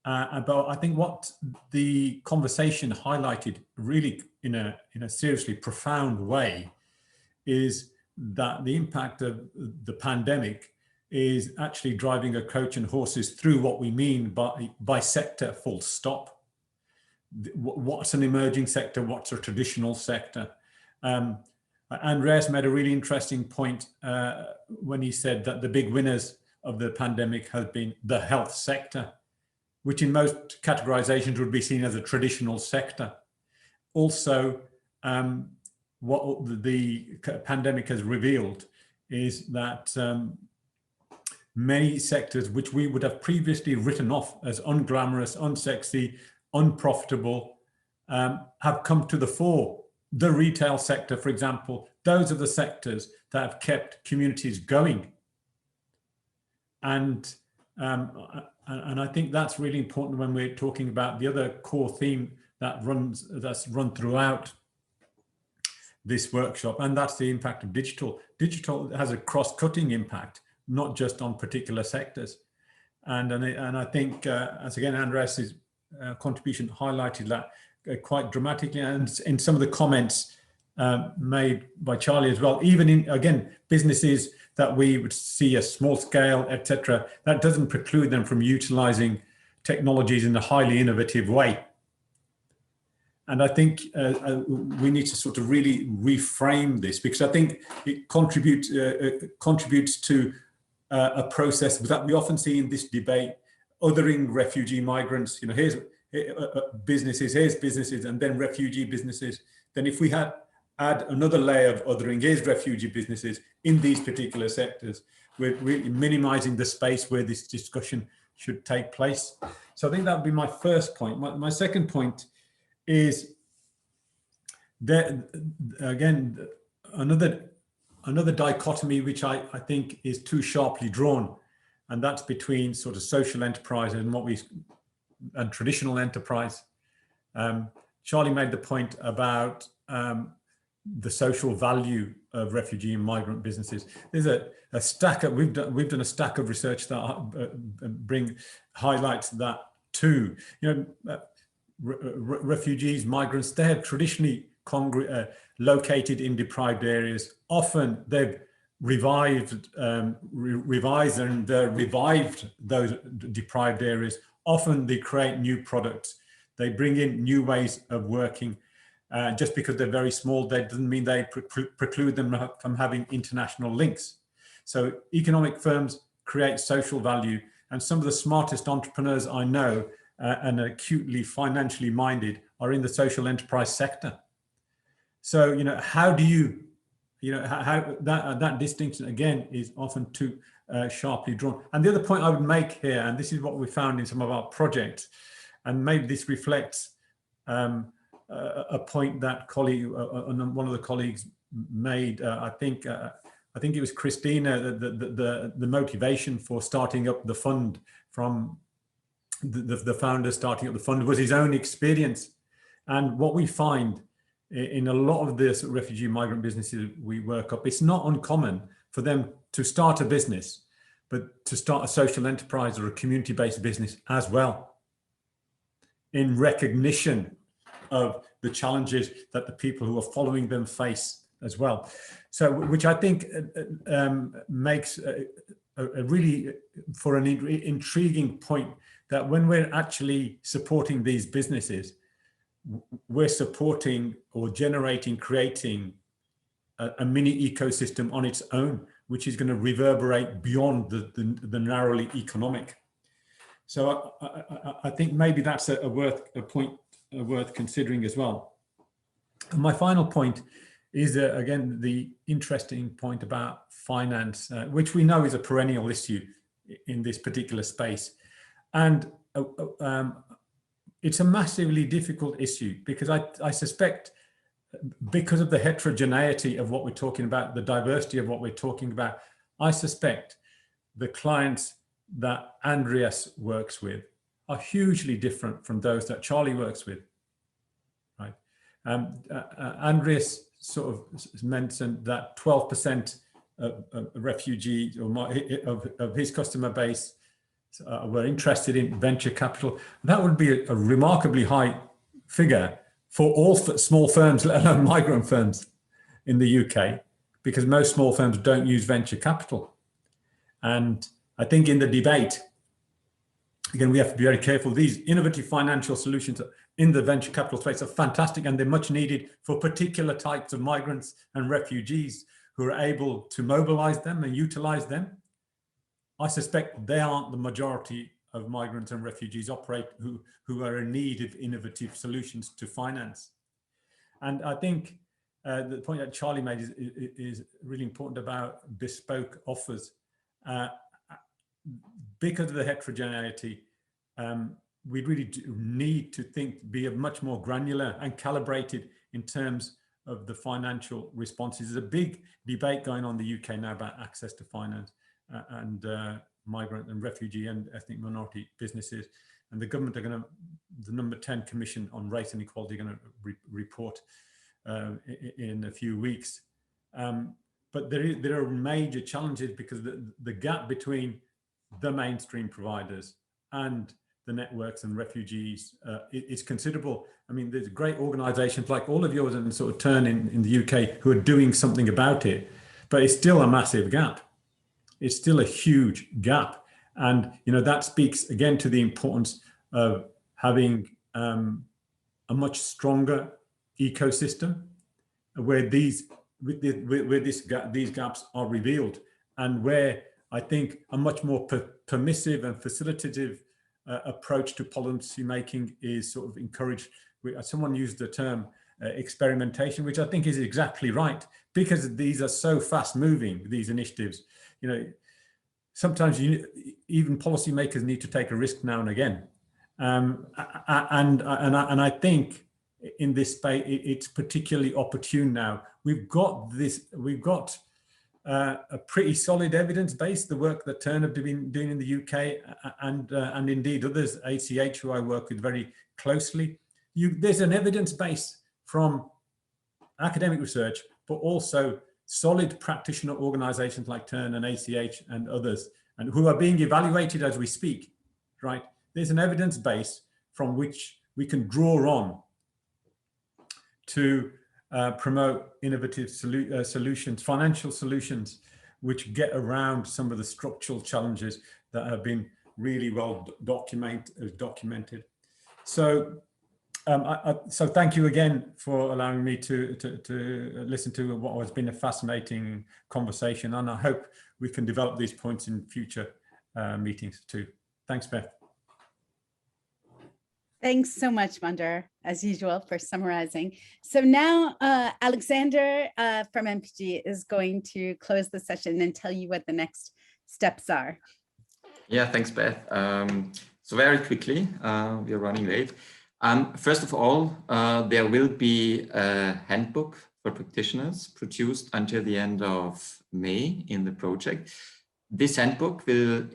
J: But I think what the conversation highlighted really in a seriously profound way is that the impact of the pandemic is actually driving a coach and horses through what we mean by sector, full stop. What's an emerging sector? What's a traditional sector? Andreas made a really interesting point when he said that the big winners of the pandemic have been the health sector, which in most categorizations would be seen as a traditional sector. Also, what the pandemic has revealed is that many sectors which we would have previously written off as unglamorous, unsexy, unprofitable, have come to the fore. The retail sector, for example, those are the sectors that have kept communities going. And I think that's really important when we're talking about the other core theme that's run throughout this workshop, and that's the impact of digital. Digital has a cross-cutting impact, not just on particular sectors. And I think, as again, Andreas's contribution highlighted that quite dramatically, and in some of the comments made by Charlie as well, even in, again, businesses that we would see a small scale, etc., that doesn't preclude them from utilizing technologies in a highly innovative way. And I think we need to sort of really reframe this, because I think it contributes to a process that we often see in this debate, othering refugee migrants. Here's businesses, and then refugee businesses. Then if we add another layer of othering, here's refugee businesses in these particular sectors, we're really minimizing the space where this discussion should take place. So I think that would be my first point. My second point is that, again, another dichotomy which I think is too sharply drawn, and that's between sort of social enterprise and traditional enterprise. Charlie made the point about the social value of refugee and migrant businesses. There's a stack of, we've done a stack of research that highlights that too. Refugees, migrants, they have traditionally located in deprived areas. Often they've revised and revived those deprived areas. Often they create new products. They bring in new ways of working. Just because they're very small, that doesn't mean they preclude them from having international links. So economic firms create social value, and some of the smartest entrepreneurs I know and acutely financially minded are in the social enterprise sector. So, how do you, how that distinction again is often too sharply drawn. And the other point I would make here, and this is what we found in some of our projects, and maybe this reflects a point that one of the colleagues made, I think I think it was Christina, the motivation for starting up the fund from the founder starting up the fund was his own experience. And what we find in a lot of the refugee migrant businesses we work up, it's not uncommon for them to start a business, but to start a social enterprise or a community-based business as well, in recognition of the challenges that the people who are following them face as well. So, which I think makes a really, for an intriguing point, that when we're actually supporting these businesses, we're supporting or generating, creating a mini ecosystem on its own, which is going to reverberate beyond the narrowly economic. So I think maybe that's a point worth considering as well. And my final point is again the interesting point about finance, which we know is a perennial issue in this particular space, and it's a massively difficult issue because I suspect, because of the heterogeneity of what we're talking about, the diversity of what we're talking about, I suspect the clients that Andreas works with are hugely different from those that Charlie works with, right? Andreas sort of mentioned that 12% of refugees of his customer base were interested in venture capital. That would be a remarkably high figure for all small firms, let alone migrant firms in the UK, because most small firms don't use venture capital. And I think in the debate, again, we have to be very careful. These innovative financial solutions in the venture capital space are fantastic, and they're much needed for particular types of migrants and refugees who are able to mobilize them and utilize them. I suspect they aren't the majority of migrants and refugees who are in need of innovative solutions to finance. And I think the point that Charlie made is really important about bespoke offers. Because of the heterogeneity, we really do need to be much more granular and calibrated in terms of the financial responses. There's a big debate going on in the UK now about access to finance and migrant and refugee and ethnic minority businesses. And the government are going to, the number 10 Commission on Race and Equality, are going to report in a few weeks. But there are major challenges because the gap between the mainstream providers and the networks and refugees is considerable. I mean, there's great organizations like all of yours and sort of Turn in the UK who are doing something about it, but it's still a massive gap. It's still a huge gap. And, you know, that speaks again to the importance of having a much stronger ecosystem where these gaps are revealed, and where I think a much more permissive and facilitative approach to policy making is sort of encouraged. Someone used the term experimentation, which I think is exactly right, because these are so fast moving, these initiatives. You know, sometimes even policymakers need to take a risk now and again. And I think in this space, it's particularly opportune now. We've got a pretty solid evidence base, the work that Turn have been doing in the UK and indeed others, ACH, who I work with very closely. There's an evidence base from academic research, but also solid practitioner organizations like Turn and ACH and others, and who are being evaluated as we speak, right? There's an evidence base from which we can draw on to promote innovative solutions, financial solutions, which get around some of the structural challenges that have been really well documented. So, so thank you again for allowing me to listen to what has been a fascinating conversation, and I hope we can develop these points in future meetings too. Thanks, Beth.
D: Thanks so much, Mandar, as usual, for summarizing. So now Alexander from MPG is going to close the session and tell you what the next steps are.
A: Yeah, thanks, Beth. So very quickly, we are running late. First of all, there will be a handbook for practitioners produced until the end of May in the project. This handbook will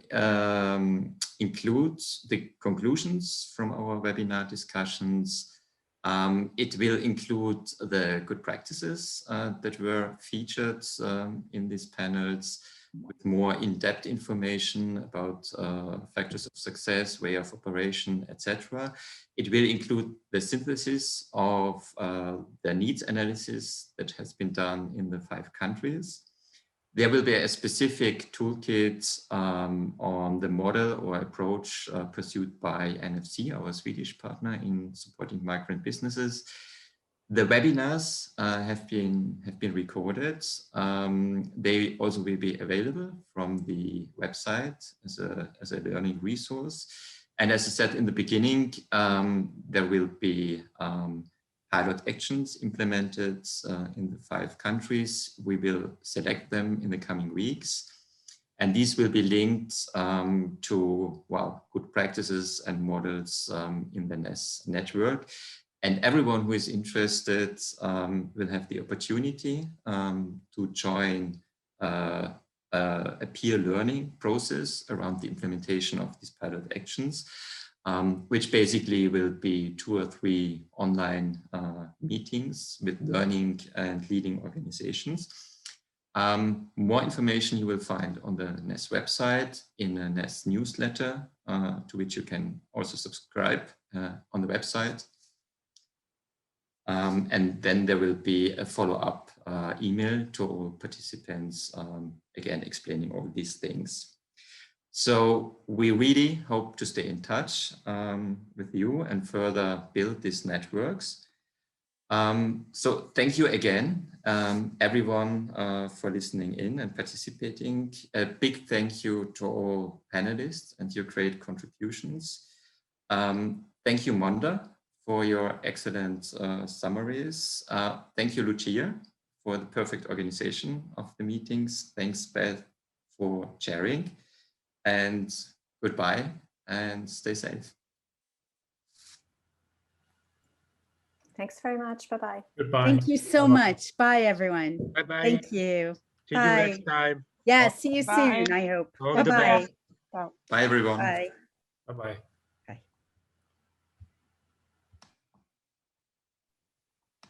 A: include the conclusions from our webinar discussions. It will include the good practices that were featured in these panels, with more in-depth information about factors of success, way of operation, etc. It will include the synthesis of the needs analysis that has been done in the 5 countries. There will be a specific toolkit on the model or approach pursued by NFC, our Swedish partner in supporting migrant businesses. The webinars have been recorded. They also will be available from the website as a learning resource. And as I said in the beginning, there will be pilot actions implemented in the 5 countries. We will select them in the coming weeks. And these will be linked to, well, good practices and models in the NES network. And everyone who is interested will have the opportunity to join a peer learning process around the implementation of these pilot actions, which basically will be 2 or 3 online meetings with learning and leading organizations. More information you will find on the NES website, in a NES newsletter, to which you can also subscribe on the website. And then there will be a follow-up email to all participants, again, explaining all these things. So we really hope to stay in touch with you and further build these networks. So thank you again, everyone, for listening in and participating. A big thank you to all panelists and your great contributions. Thank you, Monda, for your excellent summaries. Thank you, Lucia, for the perfect organization of the meetings. Thanks, Beth, for sharing. And goodbye and stay safe.
I: Thanks very much. Bye-bye.
G: Goodbye.
D: Thank you so much. Bye, everyone.
C: Bye-bye.
D: Thank you.
C: See you next time.
D: Yeah, see you
E: Bye.
D: soon, I hope.
C: All the
D: Bye-bye.
C: best.
A: Bye, everyone.
D: Bye.
G: Bye-bye.